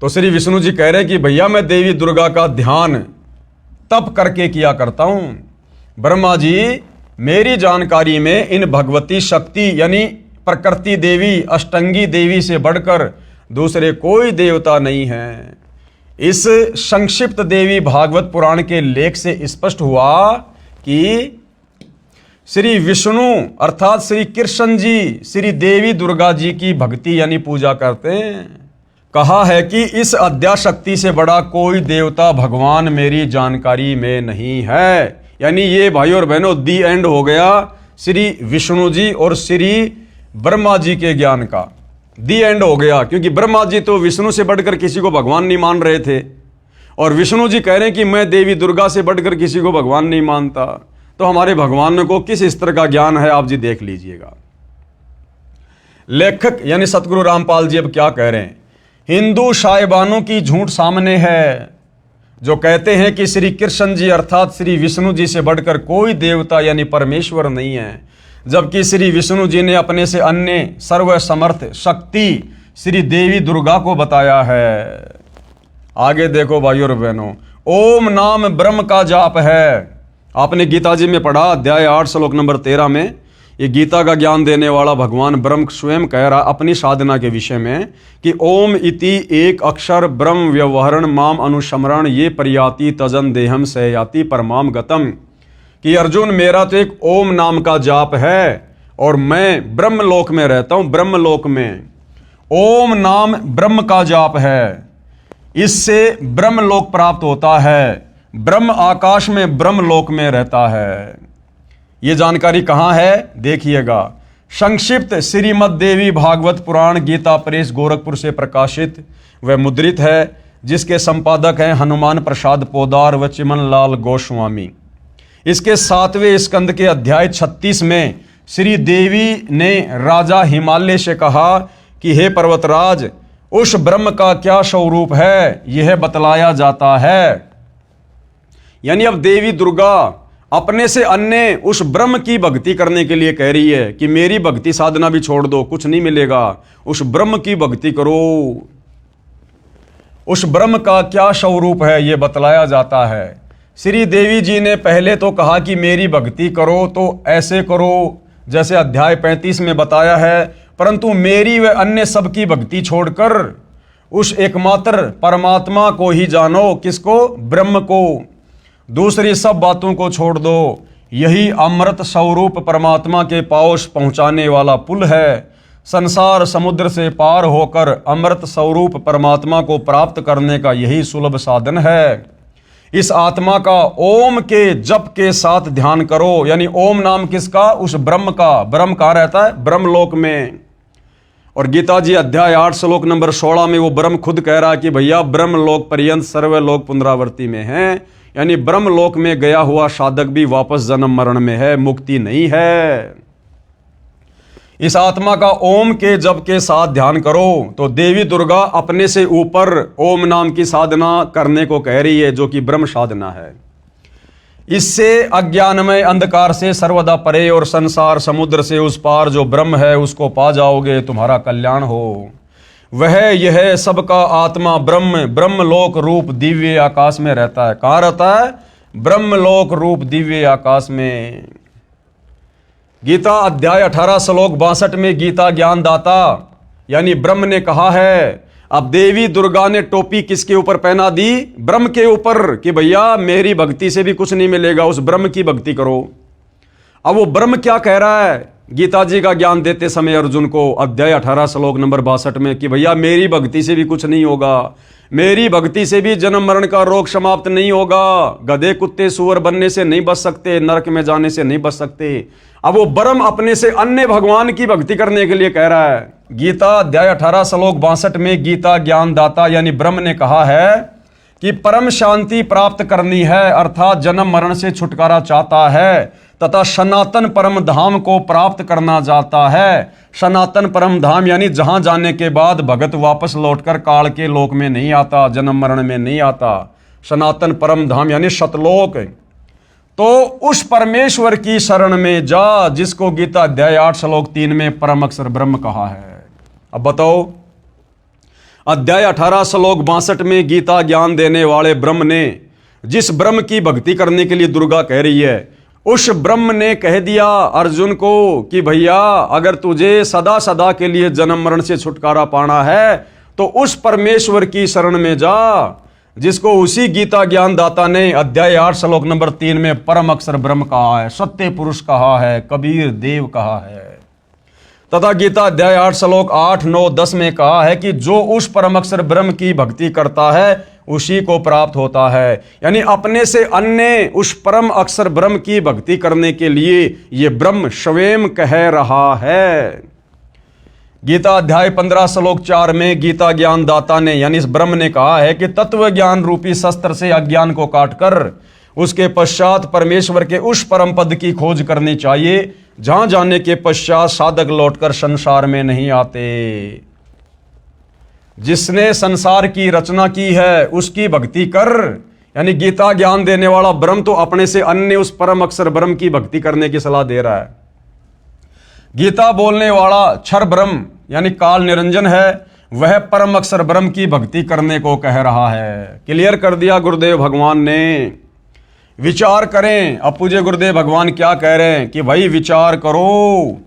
तो श्री विष्णु जी कह रहे हैं कि भैया मैं देवी दुर्गा का ध्यान तप करके किया करता हूं। ब्रह्मा जी, मेरी जानकारी में इन भगवती शक्ति यानी प्रकृति देवी, अष्टंगी देवी से बढ़कर दूसरे कोई देवता नहीं है। इस संक्षिप्त देवी भागवत पुराण के लेख से स्पष्ट हुआ कि श्री विष्णु अर्थात श्री कृष्ण जी श्री देवी दुर्गा जी की भक्ति यानी पूजा करते हैं। कहा है कि इस अध्याशक्ति से बड़ा कोई देवता भगवान मेरी जानकारी में नहीं है। यानी ये भाई और बहनों दी एंड हो गया श्री विष्णु जी और श्री ब्रह्मा जी के ज्ञान का। दी एंड हो गया, क्योंकि ब्रह्मा जी तो विष्णु से बढ़कर किसी को भगवान नहीं मान रहे थे और विष्णु जी कह रहे हैं कि मैं देवी दुर्गा से बढ़कर किसी को भगवान नहीं मानता। तो हमारे भगवान को किस स्तर का ज्ञान है आप जी देख लीजिएगा। लेखक यानी सतगुरु रामपाल जी अब क्या कह रहे हैं? हिंदू साहिबानों की झूठ सामने है। जो कहते हैं कि श्री कृष्ण जी अर्थात श्री विष्णु जी से बढ़कर कोई देवता यानी परमेश्वर नहीं है, जबकि श्री विष्णु जी ने अपने से अन्य सर्वसमर्थ शक्ति श्री देवी दुर्गा को बताया है। आगे देखो भाइयों और बहनों, ओम नाम ब्रह्म का जाप है। आपने गीता जी में पढ़ा, अध्याय 8 श्लोक नंबर 13 में, ये गीता का ज्ञान देने वाला भगवान ब्रह्म स्वयं कह रहा अपनी साधना के विषय में कि ओम इति एक अक्षर ब्रह्म व्यवहरण माम अनुस्मरण ये परियाति तजन देहम से याति परमाम गतम, कि अर्जुन मेरा तो एक ओम नाम का जाप है और मैं ब्रह्मलोक में रहता हूं। ब्रह्मलोक में ओम नाम ब्रह्म का जाप है, इससे ब्रह्मलोक प्राप्त होता है। ब्रह्म आकाश में ब्रह्मलोक में रहता है। ये जानकारी कहाँ है देखिएगा, संक्षिप्त श्रीमद् देवी भागवत पुराण गीता प्रेस गोरखपुर से प्रकाशित व मुद्रित है, जिसके संपादक हैं हनुमान प्रसाद पोदार व चिमन लाल गोस्वामी। इसके 7वें स्कंद के अध्याय 36 में श्री देवी ने राजा हिमालय से कहा कि हे पर्वतराज, उस ब्रह्म का क्या स्वरूप है यह बतलाया जाता है। यानी अब देवी दुर्गा अपने से अन्य उस ब्रह्म की भक्ति करने के लिए कह रही है कि मेरी भक्ति साधना भी छोड़ दो, कुछ नहीं मिलेगा, उस ब्रह्म की भक्ति करो। उस ब्रह्म का क्या स्वरूप है यह बतलाया जाता है। श्री देवी जी ने पहले तो कहा कि मेरी भक्ति करो तो ऐसे करो जैसे अध्याय 35 में बताया है, परंतु मेरी व अन्य सबकी भक्ति छोड़कर उस एकमात्र परमात्मा को ही जानो। किसको? ब्रह्म को। दूसरी सब बातों को छोड़ दो। यही अमृत स्वरूप परमात्मा के पास पहुंचाने वाला पुल है। संसार समुद्र से पार होकर अमृत स्वरूप परमात्मा को प्राप्त करने का यही सुलभ साधन है। इस आत्मा का ओम के जप के साथ ध्यान करो। यानी ओम नाम किसका? उस ब्रह्म का। ब्रह्म कहाँ रहता है? ब्रह्मलोक में। और गीता जी अध्याय 8 श्लोक नंबर 16 में वो ब्रह्म खुद कह रहा है कि भैया ब्रह्मलोक पर्यंत सर्वलोक पुनरावृत्ति में है। यानी ब्रह्मलोक में गया हुआ साधक भी वापस जन्म मरण में है, मुक्ति नहीं है। इस आत्मा का ओम के जप के साथ ध्यान करो। तो देवी दुर्गा अपने से ऊपर ओम नाम की साधना करने को कह रही है, जो कि ब्रह्म साधना है। इससे अज्ञानमय अंधकार से सर्वदा परे और संसार समुद्र से उस पार जो ब्रह्म है उसको पा जाओगे, तुम्हारा कल्याण हो। वह यह सबका आत्मा ब्रह्म ब्रह्मलोक रूप दिव्य आकाश में रहता है। कहाँ रहता है? ब्रह्मलोक रूप दिव्य आकाश में। गीता अध्याय 18 श्लोक 62 में गीता ज्ञान दाता यानी ब्रह्म ने कहा है। अब देवी दुर्गा ने टोपी किसके ऊपर पहना दी? ब्रह्म के ऊपर, कि भैया मेरी भक्ति से भी कुछ नहीं मिलेगा, उस ब्रह्म की भक्ति करो। अब वो ब्रह्म क्या कह रहा है गीता जी का ज्ञान देते समय अर्जुन को अध्याय 18 श्लोक नंबर 62 में, कि भैया मेरी भक्ति से भी कुछ नहीं होगा, मेरी भक्ति से भी जन्म मरण का रोग समाप्त नहीं होगा, गधे कुत्ते सुअर बनने से नहीं बच सकते, नरक में जाने से नहीं बच सकते। अब वो ब्रह्म अपने से अन्य भगवान की भक्ति करने के लिए कह रहा है। गीता अध्याय 18 श्लोक 62 में गीता ज्ञान दाता यानी ब्रह्म ने कहा है कि परम शांति प्राप्त करनी है, अर्थात जन्म मरण से छुटकारा चाहता है तथा सनातन परम धाम को प्राप्त करना चाहता है। सनातन परम धाम यानी जहां जाने के बाद भगत वापस लौटकर काल के लोक में नहीं आता, जन्म मरण में नहीं आता। सनातन परम धाम यानी सतलोक। तो उस परमेश्वर की शरण में जा जिसको गीता अध्याय 8 श्लोक 3 में परम अक्षर ब्रह्म कहा है। अब बताओ, अध्याय 18 श्लोक 62 में गीता ज्ञान देने वाले ब्रह्म ने जिस ब्रह्म की भक्ति करने के लिए दुर्गा कह रही है, उस ब्रह्म ने कह दिया अर्जुन को कि भैया अगर तुझे सदा सदा के लिए जन्म मरण से छुटकारा पाना है तो उस परमेश्वर की शरण में जा, जिसको उसी गीता ज्ञान दाता ने अध्याय 8 श्लोक नंबर 3 में परम अक्षर ब्रह्म कहा है, सत्य पुरुष कहा है, कबीर देव कहा है। तथा गीता अध्याय 8 श्लोक 8, 9, 10 में कहा है कि जो उस परम अक्षर ब्रह्म की भक्ति करता है उसी को प्राप्त होता है। यानी अपने से अन्य उस परम अक्षर ब्रह्म की भक्ति करने के लिए ये ब्रह्म स्वयं कह रहा है। गीता अध्याय 15 श्लोक 4 में गीता ज्ञान दाता ने यानी इस ब्रह्म ने कहा है कि तत्व ज्ञान रूपी शस्त्र से अज्ञान को काटकर उसके पश्चात परमेश्वर के उस परम पद की खोज करनी चाहिए, जहां जाने के पश्चात साधक लौटकर संसार में नहीं आते। जिसने संसार की रचना की है उसकी भक्ति कर, यानी गीता ज्ञान देने वाला ब्रह्म तो अपने से अन्य उस परम अक्षर ब्रह्म की भक्ति करने की सलाह दे रहा है। गीता बोलने वाला क्षर ब्रह्म यानी काल निरंजन है, वह परम अक्षर ब्रह्म की भक्ति करने को कह रहा है। क्लियर कर दिया गुरुदेव भगवान ने। विचार करें, अब पूज्य गुरुदेव भगवान क्या कह रहे हैं कि भाई विचार करो।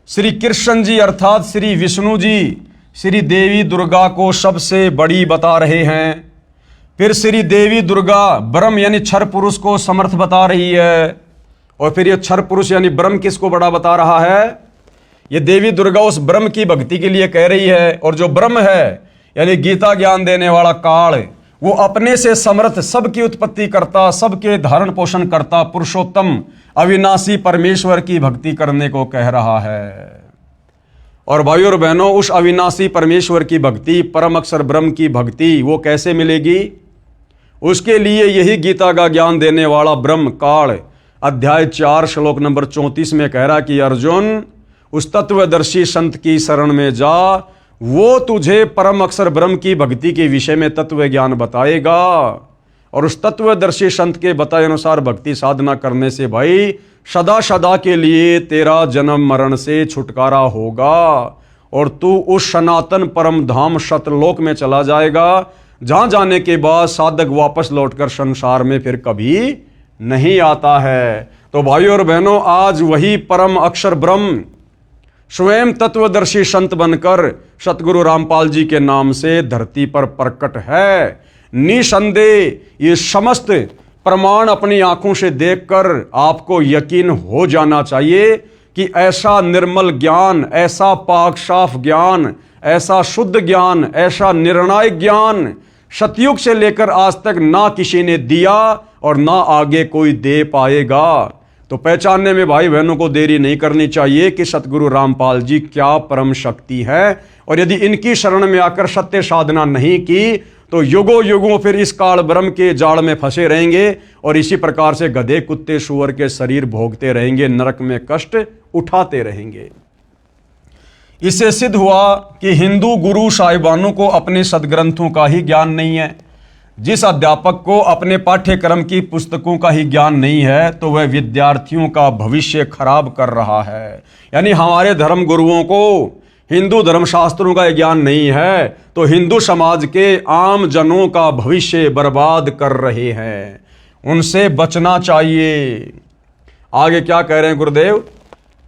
श्री कृष्ण जी अर्थात श्री विष्णु जी श्री देवी दुर्गा को सबसे बड़ी बता रहे हैं। फिर श्री देवी दुर्गा ब्रह्म यानी क्षर पुरुष को समर्थ बता रही है, और फिर ये क्षर पुरुष यानी ब्रह्म किसको बड़ा बता रहा है? ये देवी दुर्गा उस ब्रह्म की भक्ति के लिए कह रही है। और जो ब्रह्म है यानी गीता ज्ञान देने वाला काल, वो अपने से समर्थ, सबकी उत्पत्ति करता, सबके धारण पोषण करता पुरुषोत्तम अविनाशी परमेश्वर की भक्ति करने को कह रहा है। और भाइयों और बहनों, उस अविनाशी परमेश्वर की भक्ति, परम अक्षर ब्रह्म की भक्ति वो कैसे मिलेगी? उसके लिए यही गीता का ज्ञान देने वाला ब्रह्म काल अध्याय 4 श्लोक नंबर 34 में कह रहा कि अर्जुन, उस तत्वदर्शी संत की शरण में जा, वो तुझे परम अक्षर ब्रह्म की भक्ति के विषय में तत्व ज्ञान बताएगा। और उस तत्वदर्शी संत के बताए अनुसार भक्ति साधना करने से भाई सदा सदा के लिए तेरा जन्म मरण से छुटकारा होगा, और तू उस सनातन परम धाम सतलोक में चला जाएगा, जहां जाने के बाद साधक वापस लौटकर संसार में फिर कभी नहीं आता है। तो भाइयों और बहनों, आज वही परम अक्षर ब्रह्म स्वयं तत्वदर्शी संत बनकर सतगुरु रामपाल जी के नाम से धरती पर प्रकट है। निसंदेह ये समस्त प्रमाण अपनी आंखों से देखकर आपको यकीन हो जाना चाहिए कि ऐसा निर्मल ज्ञान, ऐसा पाक साफ ज्ञान, ऐसा शुद्ध ज्ञान, ऐसा निर्णायक ज्ञान सतयुग से लेकर आज तक ना किसी ने दिया और ना आगे कोई दे पाएगा। तो पहचानने में भाई बहनों को देरी नहीं करनी चाहिए कि सतगुरु रामपाल जी क्या परम शक्ति है। और यदि इनकी शरण में आकर सत्य साधना नहीं की तो युगों युगों फिर इस काल ब्रह्म के जाल में फंसे रहेंगे, और इसी प्रकार से गधे कुत्ते सुअर के शरीर भोगते रहेंगे, नरक में कष्ट उठाते रहेंगे। इससे सिद्ध हुआ कि हिंदू गुरु साहिबानों को अपने सदग्रंथों का ही ज्ञान नहीं है। जिस अध्यापक को अपने पाठ्यक्रम की पुस्तकों का ही ज्ञान नहीं है तो वह विद्यार्थियों का भविष्य खराब कर रहा है। यानी हमारे धर्म गुरुओं को हिंदू धर्मशास्त्रों का ज्ञान नहीं है तो हिंदू समाज के आम जनों का भविष्य बर्बाद कर रहे हैं, उनसे बचना चाहिए। आगे क्या कह रहे हैं गुरुदेव?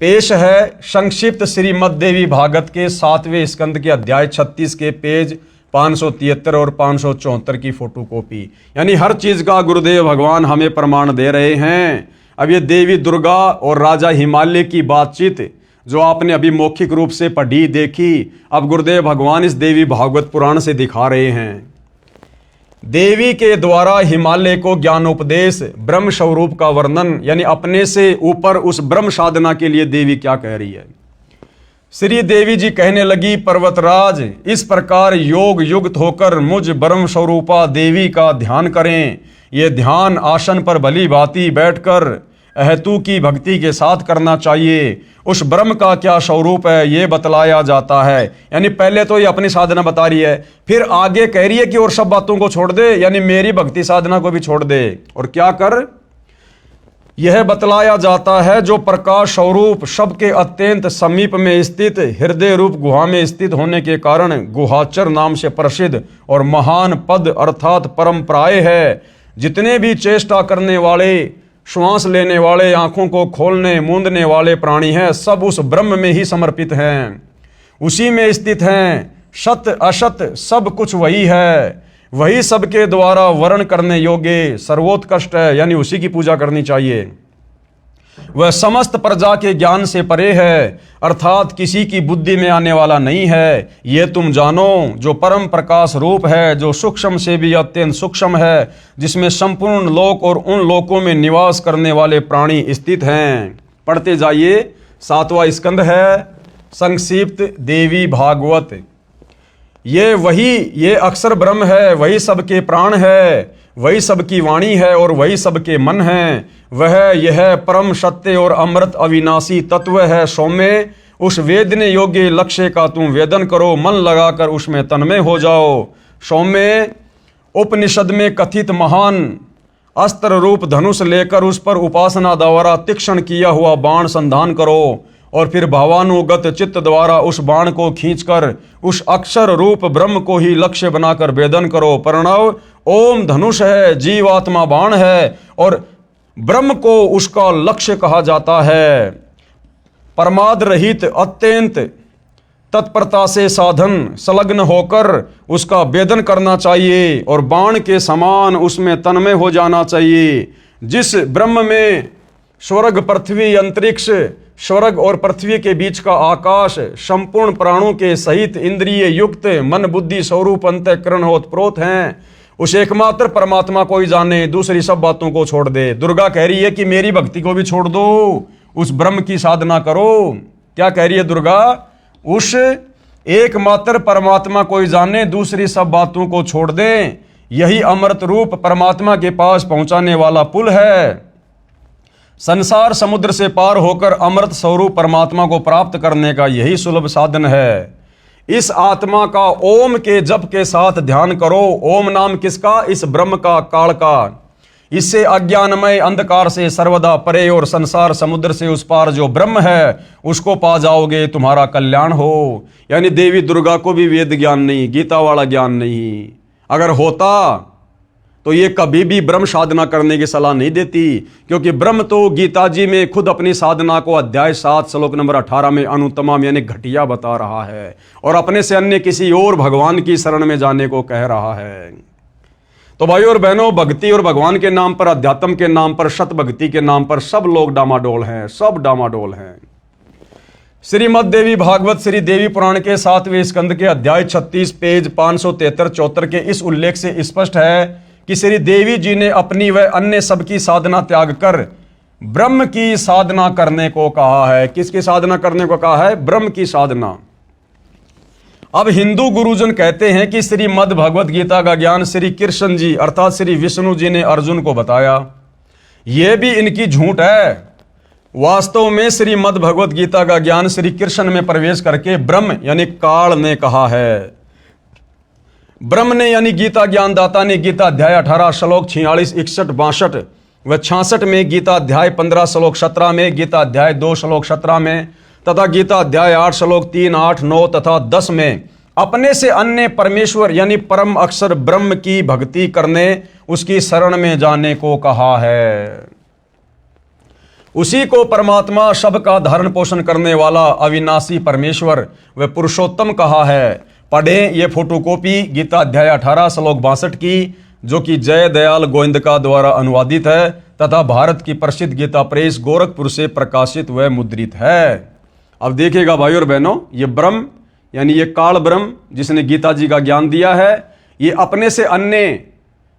पेश है संक्षिप्त श्रीमद् देवी भागवत के 7वें स्कंद के अध्याय 36 के पेज 573 और 574 की फोटोकॉपी। यानी हर चीज का गुरुदेव भगवान हमें प्रमाण दे रहे हैं। अब ये देवी दुर्गा और राजा हिमालय की बातचीत जो आपने अभी मौखिक रूप से पढ़ी देखी, अब गुरुदेव भगवान इस देवी भागवत पुराण से दिखा रहे हैं। देवी के द्वारा हिमालय को ज्ञानोपदेश, ब्रह्म स्वरूप का वर्णन, यानी अपने से ऊपर उस ब्रह्म साधना के लिए देवी क्या कह रही है। श्री देवी जी कहने लगी, पर्वतराज, इस प्रकार योग युक्त होकर मुझ ब्रह्म स्वरूपा देवी का ध्यान करें। ये ध्यान आसन पर भली भांति बैठकर अहेतु की भक्ति के साथ करना चाहिए। उस ब्रह्म का क्या स्वरूप है ये बतलाया जाता है। यानी पहले तो ये अपनी साधना बता रही है, फिर आगे कह रही है कि और सब बातों को छोड़ दे, यानी मेरी भक्ति साधना को भी छोड़ दे। और क्या कर? यह बतलाया जाता है जो प्रकाश स्वरूप सबके अत्यंत समीप में स्थित हृदय रूप गुहा में स्थित होने के कारण गुहाचर नाम से प्रसिद्ध और महान पद अर्थात परंपराएं है। जितने भी चेष्टा करने वाले, श्वास लेने वाले, आंखों को खोलने मूंदने वाले प्राणी हैं, सब उस ब्रह्म में ही समर्पित हैं, उसी में स्थित हैं। सत असत सब कुछ वही है, वही सबके द्वारा वर्ण करने योग्य सर्वोत्कृष्ट है, यानी उसी की पूजा करनी चाहिए। वह समस्त प्रजा के ज्ञान से परे है, अर्थात किसी की बुद्धि में आने वाला नहीं है। ये तुम जानो, जो परम प्रकाश रूप है, जो सूक्ष्म से भी अत्यंत सूक्ष्म है, जिसमें संपूर्ण लोक और उन लोकों में निवास करने वाले प्राणी स्थित हैं। पढ़ते जाइए। 7वां स्कंद है संक्षिप्त देवी भागवत। ये अक्षर ब्रह्म है, वही सबके प्राण है, वही सबकी वाणी है और वही सबके मन है। वह यह परम सत्य और अमृत अविनाशी तत्व है। सौम्य, उस वेदने योग्य लक्ष्य का तुम वेदन करो, मन लगाकर उसमें तन्मय हो जाओ। सौम्य, उपनिषद में कथित महान अस्त्र रूप धनुष लेकर उस पर उपासना द्वारा तीक्ष्ण किया हुआ बाण संधान करो और फिर भावानुगत चित्त द्वारा उस बाण को खींचकर उस अक्षर रूप ब्रह्म को ही लक्ष्य बनाकर वेदन करो। प्रणव ओम धनुष है, जीवात्मा बाण है और ब्रह्म को उसका लक्ष्य कहा जाता है। परमाद रहित अत्यंत तत्परता से साधन संलग्न होकर उसका वेदन करना चाहिए और बाण के समान उसमें तन्मय हो जाना चाहिए। जिस ब्रह्म में स्वर्ग पृथ्वी अंतरिक्ष, स्वर्ग और पृथ्वी के बीच का आकाश, संपूर्ण प्राणों के सहित इंद्रिय युक्त मन बुद्धि स्वरूप अंतःकरण ओतप्रोत हैं, उस एकमात्र परमात्मा को ही जाने, दूसरी सब बातों को छोड़ दे। दुर्गा कह रही है कि मेरी भक्ति को भी छोड़ दो, उस ब्रह्म की साधना करो। क्या कह रही है दुर्गा? उस एकमात्र परमात्मा को ही जाने, दूसरी सब बातों को छोड़ दे। यही अमृत रूप परमात्मा के पास पहुंचाने वाला पुल है। संसार समुद्र से पार होकर अमृत स्वरूप परमात्मा को प्राप्त करने का यही सुलभ साधन है। इस आत्मा का ओम के जप के साथ ध्यान करो। ओम नाम किसका? इस ब्रह्म का, काल का। इससे अज्ञानमय अंधकार से सर्वदा परे और संसार समुद्र से उस पार जो ब्रह्म है उसको पा जाओगे, तुम्हारा कल्याण हो। यानी देवी दुर्गा को भी वेद ज्ञान नहीं, गीता वाला ज्ञान नहीं। अगर होता तो ये कभी भी ब्रह्म साधना करने की सलाह नहीं देती, क्योंकि ब्रह्म तो गीता जी में खुद अपनी साधना को अध्याय 7 श्लोक नंबर 18 में अनुत्तम यानी घटिया बता रहा है और अपने से अन्य किसी और भगवान की शरण में जाने को कह रहा है। तो भाइयों और बहनों, भक्ति और भगवान के नाम पर, अध्यात्म के नाम पर, सत भक्ति के नाम पर सब लोग डामाडोल हैं, सब डामाडोल हैं। श्रीमद् देवी भागवत श्री देवी पुराण के 7वें स्कंद के अध्याय 36 पेज 573-74 के इस उल्लेख से स्पष्ट है कि श्री देवी जी ने अपनी व अन्य सबकी साधना त्याग कर ब्रह्म की साधना करने को कहा है। किसकी साधना करने को कहा है? ब्रह्म की साधना। अब हिंदू गुरुजन कहते हैं कि श्रीमद् भगवत गीता का ज्ञान श्री कृष्ण जी अर्थात श्री विष्णु जी ने अर्जुन को बताया। यह भी इनकी झूठ है। वास्तव में श्रीमद् भगवत गीता का ज्ञान श्री कृष्ण में प्रवेश करके ब्रह्म यानी काल ने कहा है। ब्रह्म ने यानी गीता ज्ञानदाता ने गीता अध्याय 18 श्लोक 46, 61, 62 व 66 में, गीता अध्याय 15 श्लोक 17 में, गीता अध्याय 2 श्लोक 17 में तथा गीता अध्याय 8 श्लोक 3, 8, 9 तथा 10 में अपने से अन्य परमेश्वर यानी परम अक्षर ब्रह्म की भक्ति करने, उसकी शरण में जाने को कहा है। उसी को परमात्मा, सबका धारण पोषण करने वाला अविनाशी परमेश्वर व पुरुषोत्तम कहा है। पढ़ें ये फोटोकॉपी गीता अध्याय 18 श्लोक 62 की, जो कि जय दयाल गोविंदका द्वारा अनुवादित है तथा भारत की प्रसिद्ध गीता प्रेस गोरखपुर से प्रकाशित व मुद्रित है। अब देखिएगा भाइयों और बहनों, ये ब्रह्म यानी ये काल ब्रह्म जिसने गीता जी का ज्ञान दिया है, ये अपने से अन्य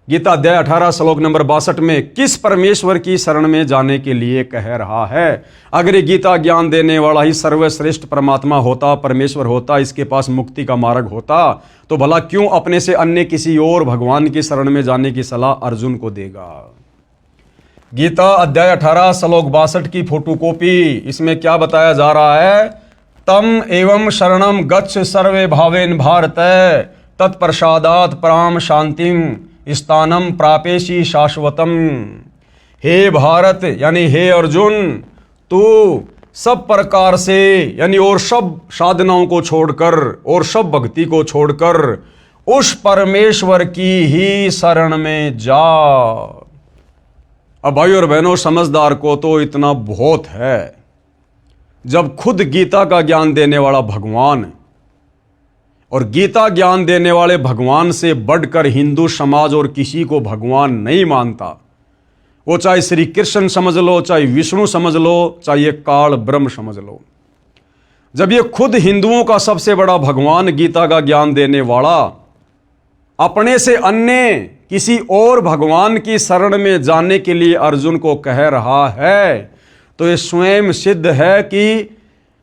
गीता अध्याय 18 श्लोक नंबर 62 में किस परमेश्वर की शरण में जाने के लिए कह रहा है। अगर ये गीता ज्ञान देने वाला ही सर्वश्रेष्ठ परमात्मा होता, परमेश्वर होता, इसके पास मुक्ति का मार्ग होता, तो भला क्यों अपने से अन्य किसी और भगवान की शरण में जाने की सलाह अर्जुन को देगा। गीता अध्याय 18 श्लोक 62 की फोटोकॉपी, इसमें क्या बताया जा रहा है? तम एवं शरणम गच्छ सर्वे भावेन भारत तत्प्रसादात पराम शांतिम स्थानम प्रापेशी शाश्वतम। हे भारत यानी हे अर्जुन, तू सब प्रकार से यानी और सब साधनाओं को छोड़कर और सब भक्ति को छोड़कर उस परमेश्वर की ही शरण में जा। अब भाइयों और बहनों, समझदार को तो इतना बहुत है, जब खुद गीता का ज्ञान देने वाला भगवान और गीता ज्ञान देने वाले भगवान से बढ़कर हिंदू समाज और किसी को भगवान नहीं मानता, वो चाहे श्री कृष्ण समझ लो, चाहे विष्णु समझ लो, चाहे ये काल ब्रह्म समझ लो। जब ये खुद हिंदुओं का सबसे बड़ा भगवान गीता का ज्ञान देने वाला अपने से अन्य किसी और भगवान की शरण में जाने के लिए अर्जुन को कह रहा है, तो ये स्वयं सिद्ध है कि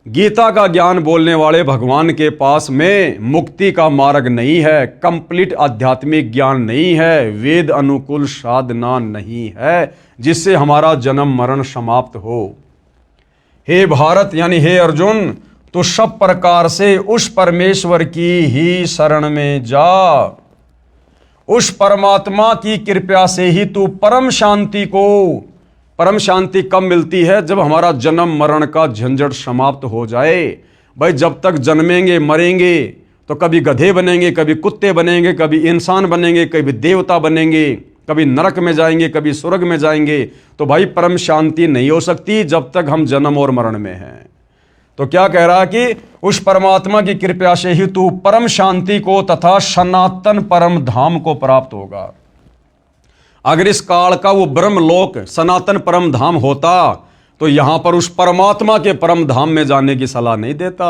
गीता का ज्ञान बोलने वाले भगवान के पास में मुक्ति का मार्ग नहीं है, कंप्लीट आध्यात्मिक ज्ञान नहीं है, वेद अनुकूल साधना नहीं है जिससे हमारा जन्म मरण समाप्त हो। हे भारत यानी हे अर्जुन, तो सब प्रकार से उस परमेश्वर की ही शरण में जा। उस परमात्मा की कृपा से ही तू परम शांति कब मिलती है? जब हमारा जन्म मरण का झंझट समाप्त हो जाए। भाई जब तक जन्मेंगे मरेंगे तो कभी गधे बनेंगे, कभी कुत्ते बनेंगे, कभी इंसान बनेंगे, कभी देवता बनेंगे, कभी नरक में जाएंगे, कभी स्वर्ग में जाएंगे। तो भाई परम शांति नहीं हो सकती जब तक हम जन्म और मरण में हैं। तो क्या कह रहा है कि उस परमात्मा की कृपा से ही तू परम शांति को तथा सनातन परम धाम को प्राप्त होगा। अगर इस काल का वो ब्रह्मलोक सनातन परम धाम होता तो यहां पर उस परमात्मा के परम धाम में जाने की सलाह नहीं देता।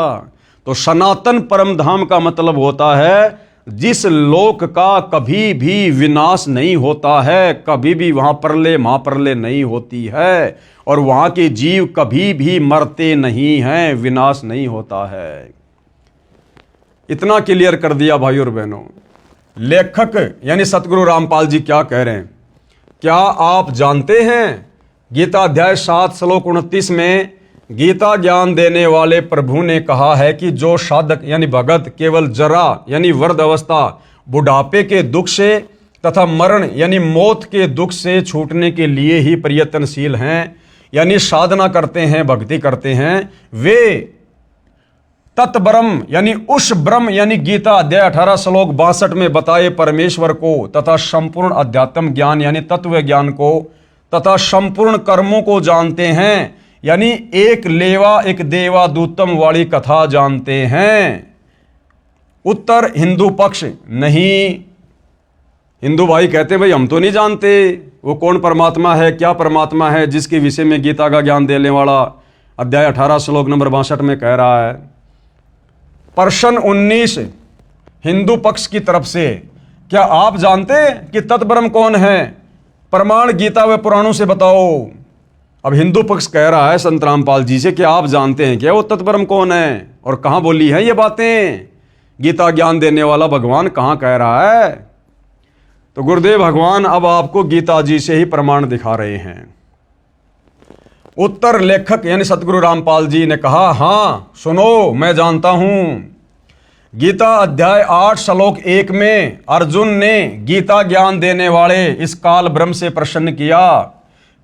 तो सनातन परम धाम का मतलब होता है जिस लोक का कभी भी विनाश नहीं होता है, कभी भी वहां प्रलय महाप्रलय नहीं होती है, और वहां के जीव कभी भी मरते नहीं हैं, विनाश नहीं होता है। इतना क्लियर कर दिया भाई और बहनों। लेखक यानी सतगुरु रामपाल जी क्या कह रहे हैं? क्या आप जानते हैं गीता अध्याय 7 श्लोक 29 में गीता ज्ञान देने वाले प्रभु ने कहा है कि जो साधक यानी भगत केवल जरा यानी वृद्ध अवस्था, बुढ़ापे के दुख से तथा मरण यानी मौत के दुख से छूटने के लिए ही प्रयत्नशील हैं, यानी साधना करते हैं, भक्ति करते हैं, वे तत्ब्रह्म यानी उस ब्रह्म यानी गीता अध्याय 18 श्लोक 62 में बताए परमेश्वर को तथा संपूर्ण अध्यात्म ज्ञान यानी तत्व ज्ञान को तथा संपूर्ण कर्मों को जानते हैं, यानी एक लेवा एक देवा दूतम वाली कथा जानते हैं। उत्तर हिंदू पक्ष नहीं। हिंदू भाई कहते हैं भाई हम तो नहीं जानते वो कौन परमात्मा है, क्या परमात्मा है जिसके विषय में गीता का ज्ञान देने वाला अध्याय 18 श्लोक नंबर 62 में कह रहा है। प्रश्न 19 हिंदू पक्ष की तरफ से, क्या आप जानते कि तत्ब्रह्म कौन है? प्रमाण गीता व पुराणों से बताओ। अब हिंदू पक्ष कह रहा है संत रामपाल जी से कि आप जानते हैं क्या वो तत्ब्रह्म कौन है और कहां बोली है ये बातें? गीता ज्ञान देने वाला भगवान कहां कह रहा है? तो गुरुदेव भगवान अब आपको गीता जी से ही प्रमाण दिखा रहे हैं। उत्तर लेखक यानी सतगुरु रामपाल जी ने कहा, हाँ सुनो मैं जानता हूं। गीता अध्याय 8 श्लोक 1 में अर्जुन ने गीता ज्ञान देने वाले इस काल ब्रह्म से प्रश्न किया,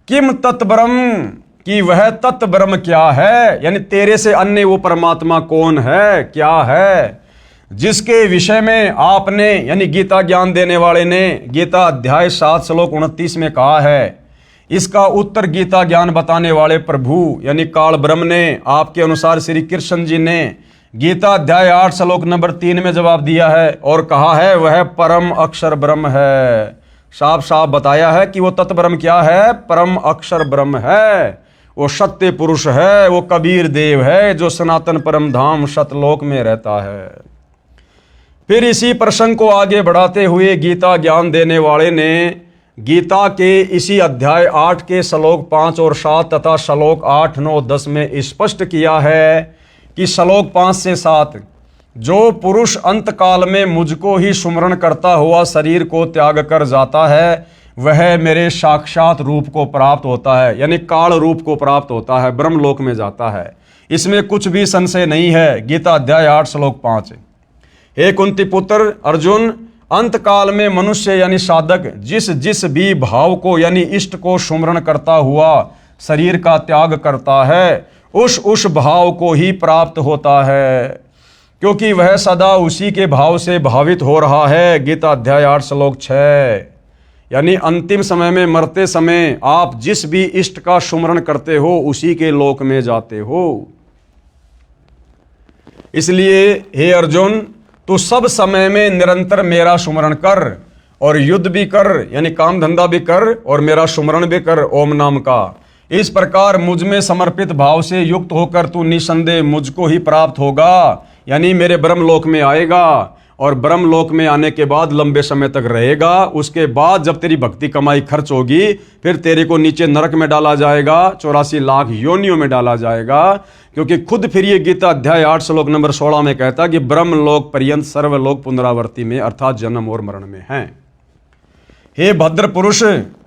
किम तत्ब्रह्म, कि वह तत्ब्रह्म क्या है, यानी तेरे से अन्य वो परमात्मा कौन है, क्या है, जिसके विषय में आपने यानी गीता ज्ञान देने वाले ने गीता अध्याय 7 श्लोक 29 में कहा है। इसका उत्तर गीता ज्ञान बताने वाले प्रभु यानी काल ब्रह्म ने आपके अनुसार श्री कृष्ण जी ने गीता अध्याय 8 श्लोक नंबर 3 में जवाब दिया है और कहा है वह परम अक्षर ब्रह्म है। साफ साफ बताया है कि वो तत्ब्रह्म क्या है, परम अक्षर ब्रह्म है, वो सत्य पुरुष है, वो कबीर देव है जो सनातन परम धाम सतलोक में रहता है। फिर इसी प्रसंग को आगे बढ़ाते हुए गीता ज्ञान देने वाले ने गीता के इसी अध्याय 8 के श्लोक 5 और 7 तथा श्लोक 8, 9, 10 में स्पष्ट किया है कि श्लोक 5 से 7 जो पुरुष अंत काल में मुझको ही सुमरण करता हुआ शरीर को त्याग कर जाता है वह मेरे साक्षात रूप को प्राप्त होता है, यानी काल रूप को प्राप्त होता है, ब्रह्मलोक में जाता है। इसमें कुछ भी संशय नहीं है। गीता अध्याय 8 श्लोक 5। हे कुंती पुत्र अर्जुन, अंत काल में मनुष्य यानी साधक जिस जिस भी भाव को यानी इष्ट को सुमरण करता हुआ शरीर का त्याग करता है उस भाव को ही प्राप्त होता है, क्योंकि वह सदा उसी के भाव से भावित हो रहा है। गीता अध्याय 8 श्लोक 6। यानी अंतिम समय में मरते समय आप जिस भी इष्ट का सुमरण करते हो उसी के लोक में जाते हो। इसलिए हे अर्जुन, तू सब समय में निरंतर मेरा सुमरण कर और युद्ध भी कर यानी काम धंधा भी कर और मेरा सुमरण भी कर ओम नाम का। इस प्रकार मुझ में समर्पित भाव से युक्त होकर तू निसंदेह मुझको ही प्राप्त होगा, यानी मेरे ब्रह्मलोक में आएगा और ब्रह्मलोक में आने के बाद लंबे समय तक रहेगा। उसके बाद जब तेरी भक्ति कमाई खर्च होगी फिर तेरे को नीचे नरक में डाला जाएगा, 84 लाख योनियों में डाला जाएगा, क्योंकि खुद फिर ये गीता अध्याय 8 श्लोक नंबर 16 में कहता कि ब्रह्मलोक पर्यंत सर्वलोक पुनरावर्ती में अर्थात जन्म और मरण में है। हे भद्र पुरुष,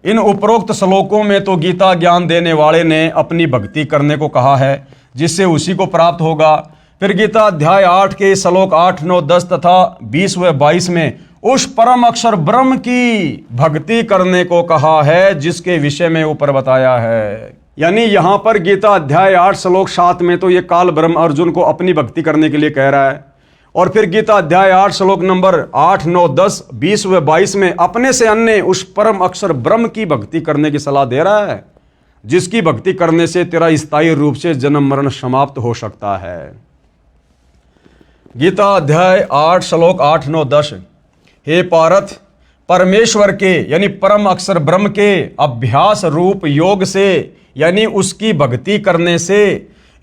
इन उपरोक्त श्लोकों में तो गीता ज्ञान देने वाले ने अपनी भक्ति करने को कहा है जिससे उसी को प्राप्त होगा। फिर गीता अध्याय 8 के श्लोक 8, 9, 10 तथा 20 व 22 में उस परम अक्षर ब्रह्म की भक्ति करने को कहा है, जिसके विषय में ऊपर बताया है। यानी यहां पर गीता अध्याय 8 श्लोक 7 में तो ये काल ब्रह्म अर्जुन को अपनी भक्ति करने के लिए कह रहा है, और फिर गीता अध्याय 8 श्लोक नंबर 8, 9, 10, 20 व 22 में अपने से अन्य उस परम अक्षर ब्रह्म की भक्ति करने की सलाह दे रहा है, जिसकी भक्ति करने से तेरा स्थायी रूप से जन्म मरण समाप्त हो सकता है। गीता अध्याय 8 श्लोक 8, 9, 10। हे पार्थ, परमेश्वर के यानी परम अक्षर ब्रह्म के अभ्यास रूप योग से यानी उसकी भक्ति करने से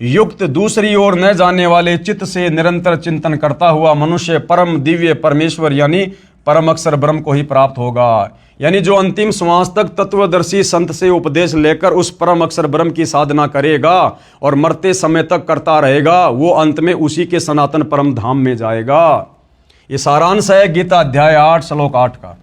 युक्त दूसरी ओर न जाने वाले चित्त से निरंतर चिंतन करता हुआ मनुष्य परम दिव्य परमेश्वर यानी परम अक्षर ब्रह्म को ही प्राप्त होगा। यानी जो अंतिम श्वास तक तत्वदर्शी संत से उपदेश लेकर उस परम अक्षर ब्रह्म की साधना करेगा और मरते समय तक करता रहेगा, वो अंत में उसी के सनातन परम धाम में जाएगा। ये सारांश है गीता अध्याय 8 श्लोक 8 का।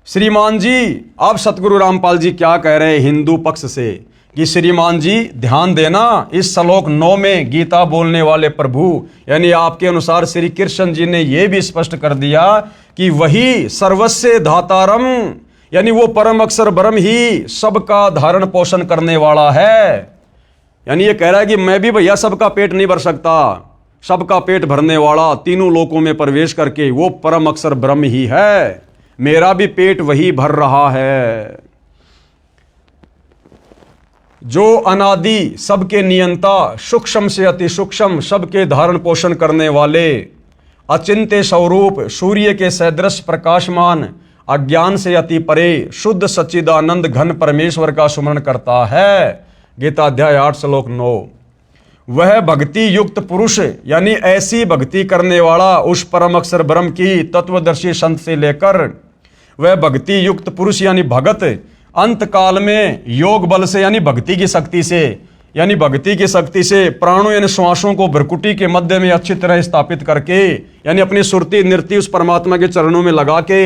श्रीमान जी, अब सतगुरु रामपाल जी क्या कह रहे हैं हिंदू पक्ष से कि श्रीमान जी ध्यान देना, इस श्लोक 9 में गीता बोलने वाले प्रभु यानी आपके अनुसार श्री कृष्ण जी ने यह भी स्पष्ट कर दिया कि वही सर्वस्य धातारम यानी वो परम अक्षर ब्रह्म ही सबका धारण पोषण करने वाला है। यानी ये कह रहा है कि मैं भी भैया सबका पेट नहीं भर सकता, सबका पेट भरने वाला तीनों लोकों में प्रवेश करके वो परम अक्षर ब्रह्म ही है, मेरा भी पेट वही भर रहा है। जो अनादि सबके नियंता, सूक्ष्म से अति सूक्ष्म सबके धारण पोषण करने वाले, अचिंत्य स्वरूप सूर्य के सदृश प्रकाशमान, अज्ञान से अति परे शुद्ध सच्चिदानंद घन परमेश्वर का सुमरण करता है। गीता अध्याय 8 श्लोक 9। वह भक्ति युक्त पुरुष यानी ऐसी भक्ति करने वाला उस परम अक्षर ब्रह्म की तत्वदर्शी संत से लेकर वह भक्ति युक्त पुरुष यानी भगत अंत काल में योग बल से यानी भक्ति की शक्ति से प्राणों यानी श्वासों को भ्रकुटी के मध्य में अच्छी तरह स्थापित करके यानी अपनी सुरती नृत्य उस परमात्मा के चरणों में लगा के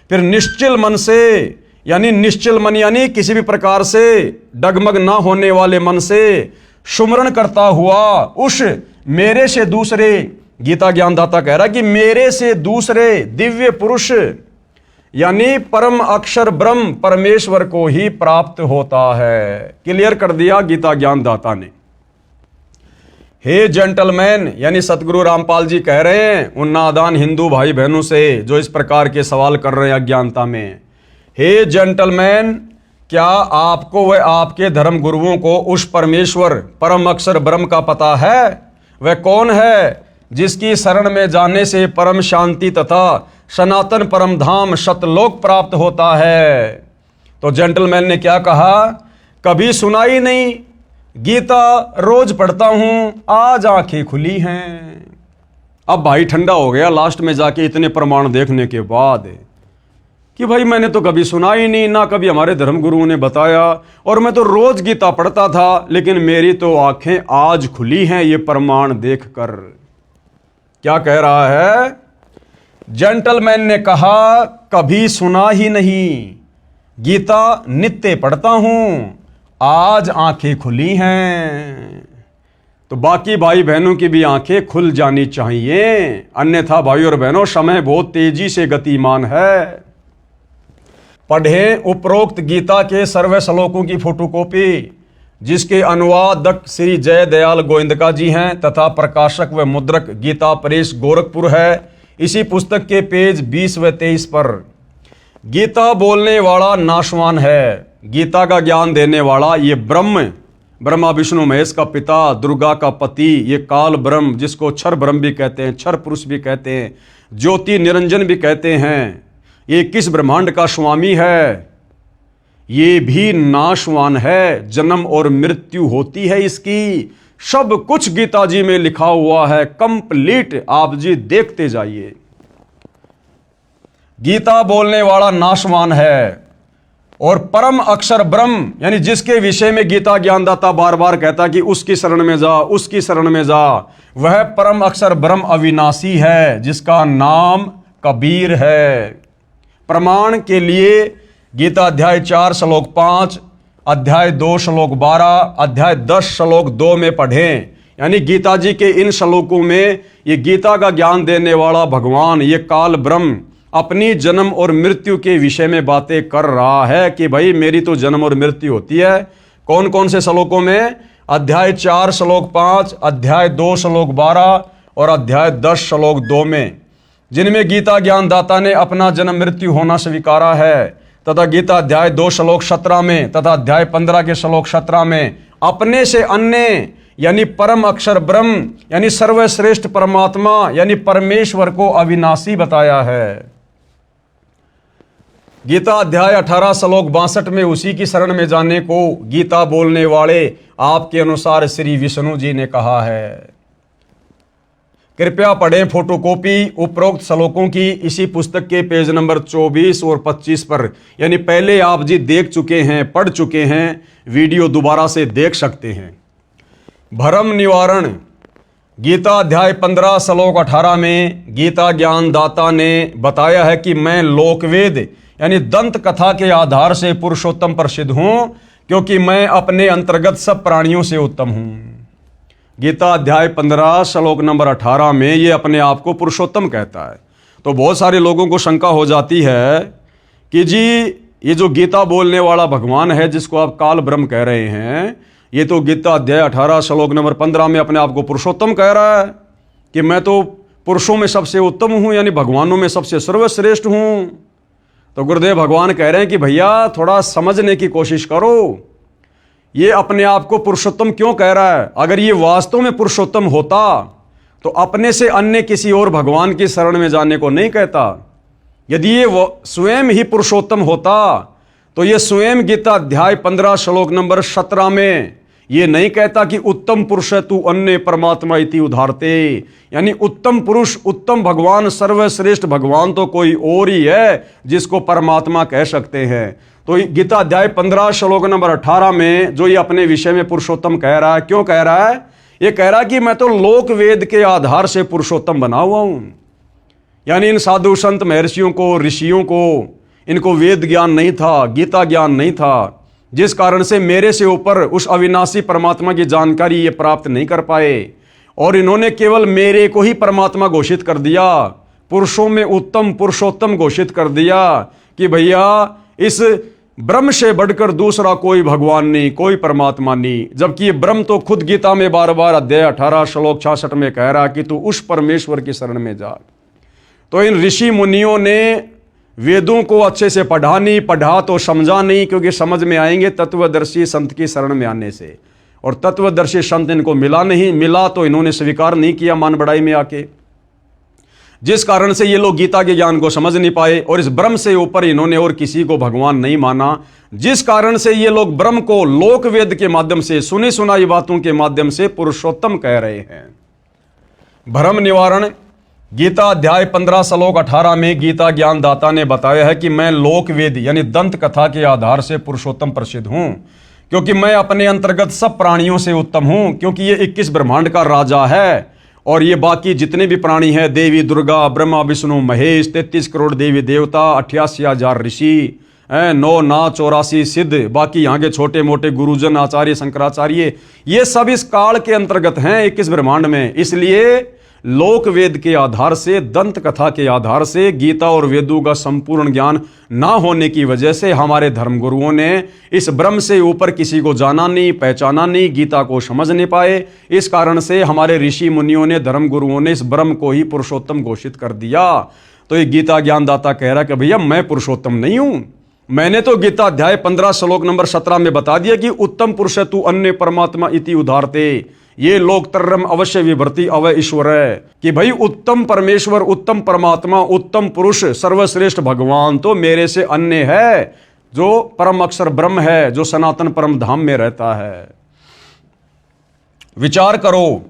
फिर निश्चल मन यानी किसी भी प्रकार से डगमग ना होने वाले मन से सुमरण करता हुआ उस मेरे से दूसरे, गीता ज्ञानदाता कह रहा है कि मेरे से दूसरे दिव्य पुरुष यानी परम अक्षर ब्रह्म परमेश्वर को ही प्राप्त होता है। क्लियर कर दिया गीता ज्ञानदाता ने। हे जेंटलमैन यानी सतगुरु रामपाल जी कह रहे हैं उन नादान हिंदू भाई बहनों से जो इस प्रकार के सवाल कर रहे हैं अज्ञानता में। हे जेंटलमैन, क्या आपको व आपके धर्म गुरुओं को उस परमेश्वर परम अक्षर ब्रह्म का पता है? वह कौन है जिसकी शरण में जाने से परम शांति तथा सनातन परम धाम सतलोक प्राप्त होता है? तो जेंटलमैन ने क्या कहा, कभी सुना ही नहीं, गीता रोज पढ़ता हूं, आज आंखें खुली हैं। अब भाई ठंडा हो गया लास्ट में जाके इतने प्रमाण देखने के बाद कि भाई मैंने तो कभी सुना ही नहीं, ना कभी हमारे धर्म गुरुओं ने बताया, और मैं तो रोज गीता पढ़ता था, लेकिन मेरी तो आंखें आज खुली हैं ये प्रमाण देखकर। क्या कह रहा है? जेंटलमैन ने कहा कभी सुना ही नहीं, गीता नित्य पढ़ता हूं, आज आंखें खुली हैं। तो बाकी भाई बहनों की भी आंखें खुल जानी चाहिए, अन्यथा भाई और बहनों समय बहुत तेजी से गतिमान है। पढ़ें उपरोक्त गीता के सर्व श्लोकों की फोटोकॉपी, जिसके अनुवादक श्री जय दयाल गोविंदका जी हैं तथा प्रकाशक व मुद्रक गीता प्रेस गोरखपुर है। इसी पुस्तक के पेज 20 व 23 पर गीता बोलने वाला नाशवान है, गीता का ज्ञान देने वाला ये ब्रह्मा विष्णु महेश का पिता, दुर्गा का पति, ये काल ब्रह्म जिसको क्षर ब्रह्म भी कहते हैं, क्षर पुरुष भी कहते हैं, ज्योति निरंजन भी कहते हैं, ये किस ब्रह्मांड का स्वामी है, ये भी नाशवान है, जन्म और मृत्यु होती है इसकी, सब कुछ गीता जी में लिखा हुआ है कंप्लीट। आप जी देखते जाइए। गीता बोलने वाला नाशवान है और परम अक्षर ब्रह्म यानी जिसके विषय में गीता ज्ञानदाता बार बार कहता कि उसकी शरण में जा, उसकी शरण में जा, वह परम अक्षर ब्रह्म अविनाशी है जिसका नाम कबीर है। प्रमाण के लिए गीता अध्याय 4 श्लोक 5, अध्याय 2 श्लोक 12, अध्याय 10 श्लोक 2 में पढ़ें। यानी गीता जी के इन श्लोकों में ये गीता का ज्ञान देने वाला भगवान, ये काल ब्रह्म अपनी जन्म और मृत्यु के विषय में बातें कर रहा है कि भाई मेरी तो जन्म और मृत्यु होती है। कौन कौन से श्लोकों में? अध्याय 4 श्लोक 5, अध्याय 2 श्लोक 12 और अध्याय 10 श्लोक 2 में, जिनमें गीता ज्ञानदाता ने अपना जन्म मृत्यु होना स्वीकारा है, तथा गीता अध्याय 2 श्लोक 17 में तथा अध्याय 15 के श्लोक 17 में अपने से अन्य यानी परम अक्षर ब्रह्म यानी सर्वश्रेष्ठ परमात्मा यानी परमेश्वर को अविनाशी बताया है। गीता अध्याय 18 श्लोक 62 में उसी की शरण में जाने को गीता बोलने वाले आपके अनुसार श्री विष्णु जी ने कहा है। कृपया पढ़ें फोटोकॉपी उपरोक्त श्लोकों की इसी पुस्तक के पेज नंबर 24 और 25 पर, यानी पहले आप जी देख चुके हैं, पढ़ चुके हैं, वीडियो दोबारा से देख सकते हैं। भ्रम निवारण गीता अध्याय 15 श्लोक 18 में गीता ज्ञानदाता ने बताया है कि मैं लोकवेद यानी दंत कथा के आधार से पुरुषोत्तम प्रसिद्ध हूं, क्योंकि मैं अपने अंतर्गत सब प्राणियों से उत्तम हूं। गीता अध्याय 15 श्लोक नंबर 18 में ये अपने आप को पुरुषोत्तम कहता है। तो बहुत सारे लोगों को शंका हो जाती है कि जी ये जो गीता बोलने वाला भगवान है जिसको आप काल ब्रह्म कह रहे हैं, ये तो गीता अध्याय 18 श्लोक नंबर 15 में अपने आप को पुरुषोत्तम कह रहा है कि मैं तो पुरुषों में सबसे उत्तम हूं यानी भगवानों में सबसे सर्वश्रेष्ठ हूं। तो गुरुदेव भगवान कह रहे हैं कि भैया थोड़ा समझने की कोशिश करो, ये अपने आप को पुरुषोत्तम क्यों कह रहा है? अगर ये वास्तव में पुरुषोत्तम होता तो अपने से अन्य किसी और भगवान की शरण में जाने को नहीं कहता। यदि ये स्वयं ही पुरुषोत्तम होता तो ये स्वयं गीता अध्याय 15 श्लोक नंबर 17 में ये नहीं कहता कि उत्तम पुरुष है तू अन्य परमात्मा इति उदाहरते, यानी उत्तम पुरुष, उत्तम भगवान, सर्वश्रेष्ठ भगवान तो कोई और ही है जिसको परमात्मा कह सकते हैं। तो गीता अध्याय 15 श्लोक नंबर 18 में जो ये अपने विषय में पुरुषोत्तम कह रहा है, क्यों कह रहा है? ये कह रहा है कि मैं तो लोक वेद के आधार से पुरुषोत्तम बना हुआ हूं। यानी इन साधु संत महर्षियों को, ऋषियों को, इनको वेद ज्ञान नहीं था, गीता ज्ञान नहीं था, जिस कारण से मेरे से ऊपर उस अविनाशी परमात्मा की जानकारी ये प्राप्त नहीं कर पाए, और इन्होंने केवल मेरे को ही परमात्मा घोषित कर दिया, पुरुषों में उत्तम पुरुषोत्तम घोषित कर दिया कि भैया इस ब्रह्म से बढ़कर दूसरा कोई भगवान नहीं, कोई परमात्मा नहीं। जबकि ये ब्रह्म तो खुद गीता में बार बार अध्याय 18 श्लोक 66 में कह रहा कि तू उस परमेश्वर की शरण में जा। तो इन ऋषि मुनियों ने वेदों को अच्छे से पढ़ा नहीं, पढ़ा तो समझा नहीं, क्योंकि समझ में आएंगे तत्वदर्शी संत की शरण में आने से, और तत्वदर्शी संत इनको मिला नहीं, मिला तो इन्होंने स्वीकार नहीं किया मान बढ़ाई में आके, जिस कारण से ये लोग गीता के ज्ञान को समझ नहीं पाए, और इस ब्रह्म से ऊपर इन्होंने और किसी को भगवान नहीं माना, जिस कारण से ये लोग ब्रह्म को लोक वेद के माध्यम से, सुनी सुनाई बातों के माध्यम से पुरुषोत्तम कह रहे हैं। भ्रम निवारण गीता अध्याय 15 श्लोक 18 में गीता ज्ञानदाता ने बताया है कि मैं लोक वेद यानी दंत कथा के आधार से पुरुषोत्तम प्रसिद्ध हूं, क्योंकि मैं अपने अंतर्गत सब प्राणियों से उत्तम हूं, क्योंकि ये 21 ब्रह्मांड का राजा है, और ये बाकी जितने भी प्राणी हैं, देवी दुर्गा, ब्रह्मा विष्णु महेश, 33 करोड़ देवी देवता, 88,000 ऋषि, 9 नाथ 84 सिद्ध, बाकी यहाँ के छोटे मोटे गुरुजन, आचार्य, शंकराचार्य, ये सब इस काल के अंतर्गत हैं 21 ब्रह्मांड में। इसलिए लोक वेद के आधार से, दंत कथा के आधार से, गीता और वेदों का संपूर्ण ज्ञान ना होने की वजह से हमारे धर्मगुरुओं ने इस ब्रह्म से ऊपर किसी को जाना नहीं, पहचाना नहीं, गीता को समझ नहीं पाए। इस कारण से हमारे ऋषि मुनियों ने, धर्मगुरुओं ने इस ब्रह्म को ही पुरुषोत्तम घोषित कर दिया। तो ये गीता ज्ञानदाता कह रहा है कि भैया मैं पुरुषोत्तम नहीं हूं। मैंने तो गीता अध्याय 15 श्लोक नंबर 17 में बता दिया कि उत्तम पुरुष है तू अन्य परमात्मा इति उदाहरते, ये लोक तरम अवश्य विभर्ति अवय ईश्वर है, कि भाई उत्तम परमेश्वर, उत्तम परमात्मा, उत्तम पुरुष, सर्वश्रेष्ठ भगवान तो मेरे से अन्य है, जो परम अक्षर ब्रह्म है, जो सनातन परम धाम में रहता है। विचार करो,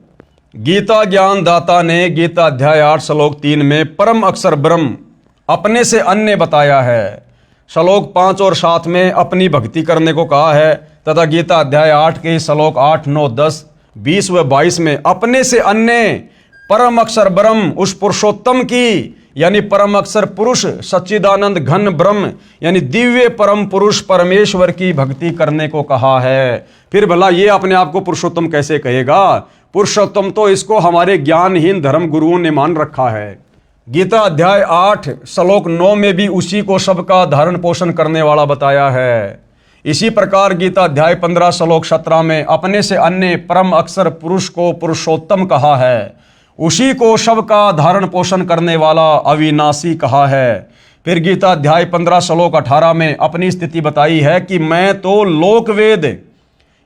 गीता ज्ञानदाता ने गीता अध्याय 8 श्लोक 3 में परम अक्षर ब्रह्म अपने से अन्य बताया है, श्लोक 5 और 7 में अपनी भक्ति करने को कहा है, तथा गीता अध्याय 8 के श्लोक 8, 9, 10, 20 व 22 में अपने से अन्य परम अक्षर ब्रह्म, उस पुरुषोत्तम की यानी परम अक्षर पुरुष, सच्चिदानंद घन ब्रह्म यानी दिव्य परम पुरुष परमेश्वर की भक्ति करने को कहा है। फिर भला ये अपने आप को पुरुषोत्तम कैसे कहेगा? पुरुषोत्तम तो इसको हमारे ज्ञानहीन धर्म गुरुओं ने मान रखा है। गीता अध्याय 8 श्लोक 9 में भी उसी को सबका धारण पोषण करने वाला बताया है। इसी प्रकार गीता अध्याय 15 श्लोक 17 में अपने से अन्य परम अक्षर पुरुष को पुरुषोत्तम कहा है। उसी को सबका धारण पोषण करने वाला अविनाशी कहा है। फिर गीता अध्याय 15 श्लोक 18 में अपनी स्थिति बताई है कि मैं तो लोक वेद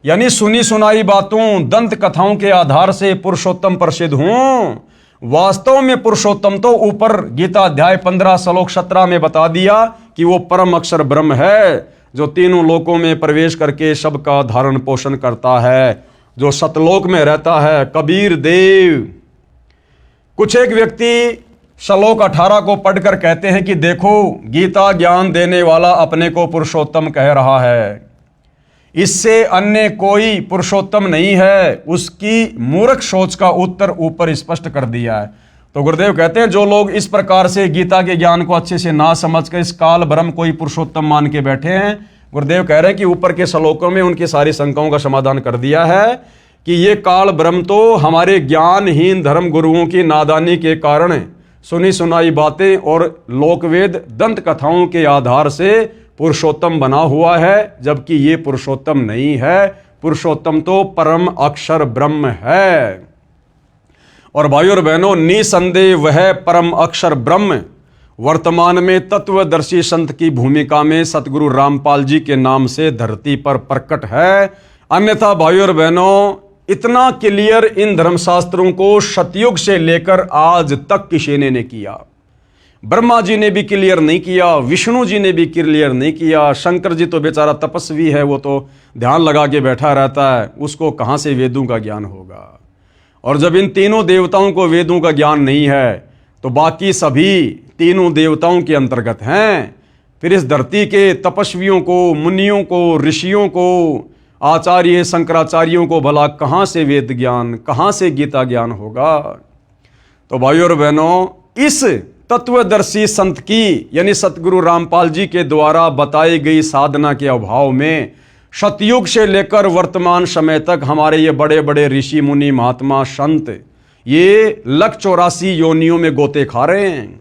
यानी सुनी सुनाई बातों दंत कथाओं के आधार से पुरुषोत्तम प्रसिद्ध हूं। वास्तव में पुरुषोत्तम तो ऊपर गीता अध्याय 15 श्लोक 17 में बता दिया कि वो परम अक्षर ब्रह्म है, जो तीनों लोकों में प्रवेश करके सबका धारण पोषण करता है, जो सतलोक में रहता है। कबीर देव कुछ एक व्यक्ति श्लोक 18 को पढ़कर कहते हैं कि देखो, गीता ज्ञान देने वाला अपने को पुरुषोत्तम कह रहा है, इससे अन्य कोई पुरुषोत्तम नहीं है। उसकी मूर्ख सोच का उत्तर ऊपर स्पष्ट कर दिया है। तो गुरुदेव कहते हैं जो लोग इस प्रकार से गीता के ज्ञान को अच्छे से ना समझकर इस काल ब्रह्म को ही पुरुषोत्तम मान के बैठे हैं, गुरुदेव कह रहे हैं कि ऊपर के श्लोकों में उनकी सारी शंकाओं का समाधान कर दिया है कि ये काल ब्रह्म तो हमारे ज्ञानहीन धर्म गुरुओं की नादानी के कारण सुनी सुनाई बातें और लोकवेद दंत कथाओं के आधार से पुरुषोत्तम बना हुआ है, जबकि ये पुरुषोत्तम नहीं है। पुरुषोत्तम तो परम अक्षर ब्रह्म है। और भाइयों और बहनों, निसंदेह वह परम अक्षर ब्रह्म वर्तमान में तत्वदर्शी संत की भूमिका में सतगुरु रामपाल जी के नाम से धरती पर प्रकट है। अन्यथा भाइयों और बहनों, इतना क्लियर इन धर्मशास्त्रों को सतयुग से लेकर आज तक किसी ने किया। ब्रह्मा जी ने भी क्लियर नहीं किया, विष्णु जी ने भी क्लियर नहीं किया। शंकर जी तो बेचारा तपस्वी है, वो तो ध्यान लगा के बैठा रहता है, उसको कहाँ से वेदों का ज्ञान होगा। और जब इन तीनों देवताओं को वेदों का ज्ञान नहीं है तो बाकी सभी तीनों देवताओं के अंतर्गत हैं। फिर इस धरती के तपस्वियों को, मुनियों को, ऋषियों को, आचार्य शंकराचार्यों को भला कहाँ से वेद ज्ञान, कहाँ से गीता ज्ञान होगा। तो भाइयों और बहनों, इस तत्वदर्शी संत की यानी सतगुरु रामपाल जी के द्वारा बताई गई साधना के अभाव में सतयुग से लेकर वर्तमान समय तक हमारे ये बड़े बड़े ऋषि मुनि महात्मा संत ये 184 योनियों में गोते खा रहे हैं।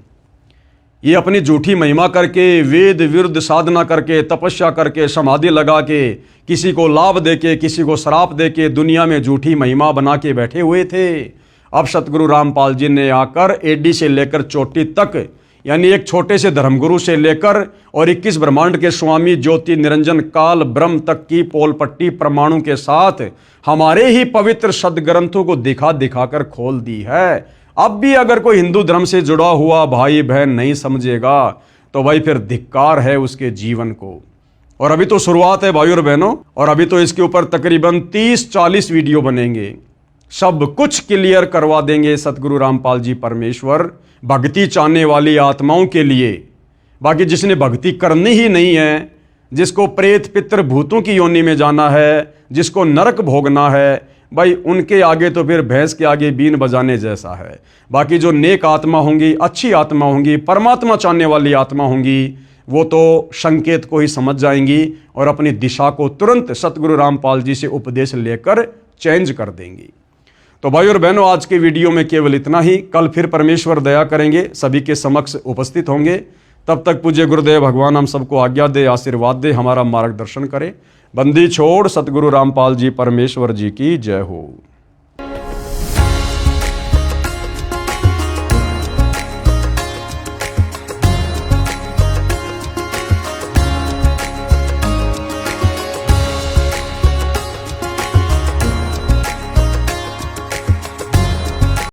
ये अपनी झूठी महिमा करके, वेद विरुद्ध साधना करके, तपस्या करके, समाधि लगा के, किसी को लाभ देके, किसी को श्राप देके दुनिया में झूठी महिमा बना के बैठे हुए थे। अब सतगुरु रामपाल जी ने आकर एडी से लेकर चोटी तक यानी एक छोटे से धर्मगुरु से लेकर और 21 ब्रह्मांड के स्वामी ज्योति निरंजन काल ब्रह्म तक की पोल पट्टी प्रमाणों के साथ हमारे ही पवित्र सदग्रंथों को दिखा दिखाकर खोल दी है। अब भी अगर कोई हिंदू धर्म से जुड़ा हुआ भाई बहन नहीं समझेगा तो भाई फिर धिक्कार है उसके जीवन को। और अभी तो शुरुआत है भाइयों और बहनों, और अभी तो इसके ऊपर तकरीबन 30-40 वीडियो बनेंगे, सब कुछ क्लियर करवा देंगे सतगुरु रामपाल जी परमेश्वर भक्ति चाहने वाली आत्माओं के लिए। बाकी जिसने भक्ति करनी ही नहीं है, जिसको प्रेत पितर भूतों की योनि में जाना है, जिसको नरक भोगना है, भाई उनके आगे तो फिर भैंस के आगे बीन बजाने जैसा है। बाकी जो नेक आत्मा होंगी, अच्छी आत्मा होंगी, परमात्मा चाहने वाली आत्मा होंगी, वो तो संकेत को ही समझ जाएंगी और अपनी दिशा को तुरंत सतगुरु रामपाल जी से उपदेश लेकर चेंज कर देंगी। तो भाई और बहनों, आज के वीडियो में केवल इतना ही। कल फिर परमेश्वर दया करेंगे, सभी के समक्ष उपस्थित होंगे। तब तक पूज्य गुरुदेव भगवान हम सबको आज्ञा दे, आशीर्वाद दे, हमारा मार्गदर्शन करे। बंदी छोड़ सतगुरु रामपाल जी परमेश्वर जी की जय हो।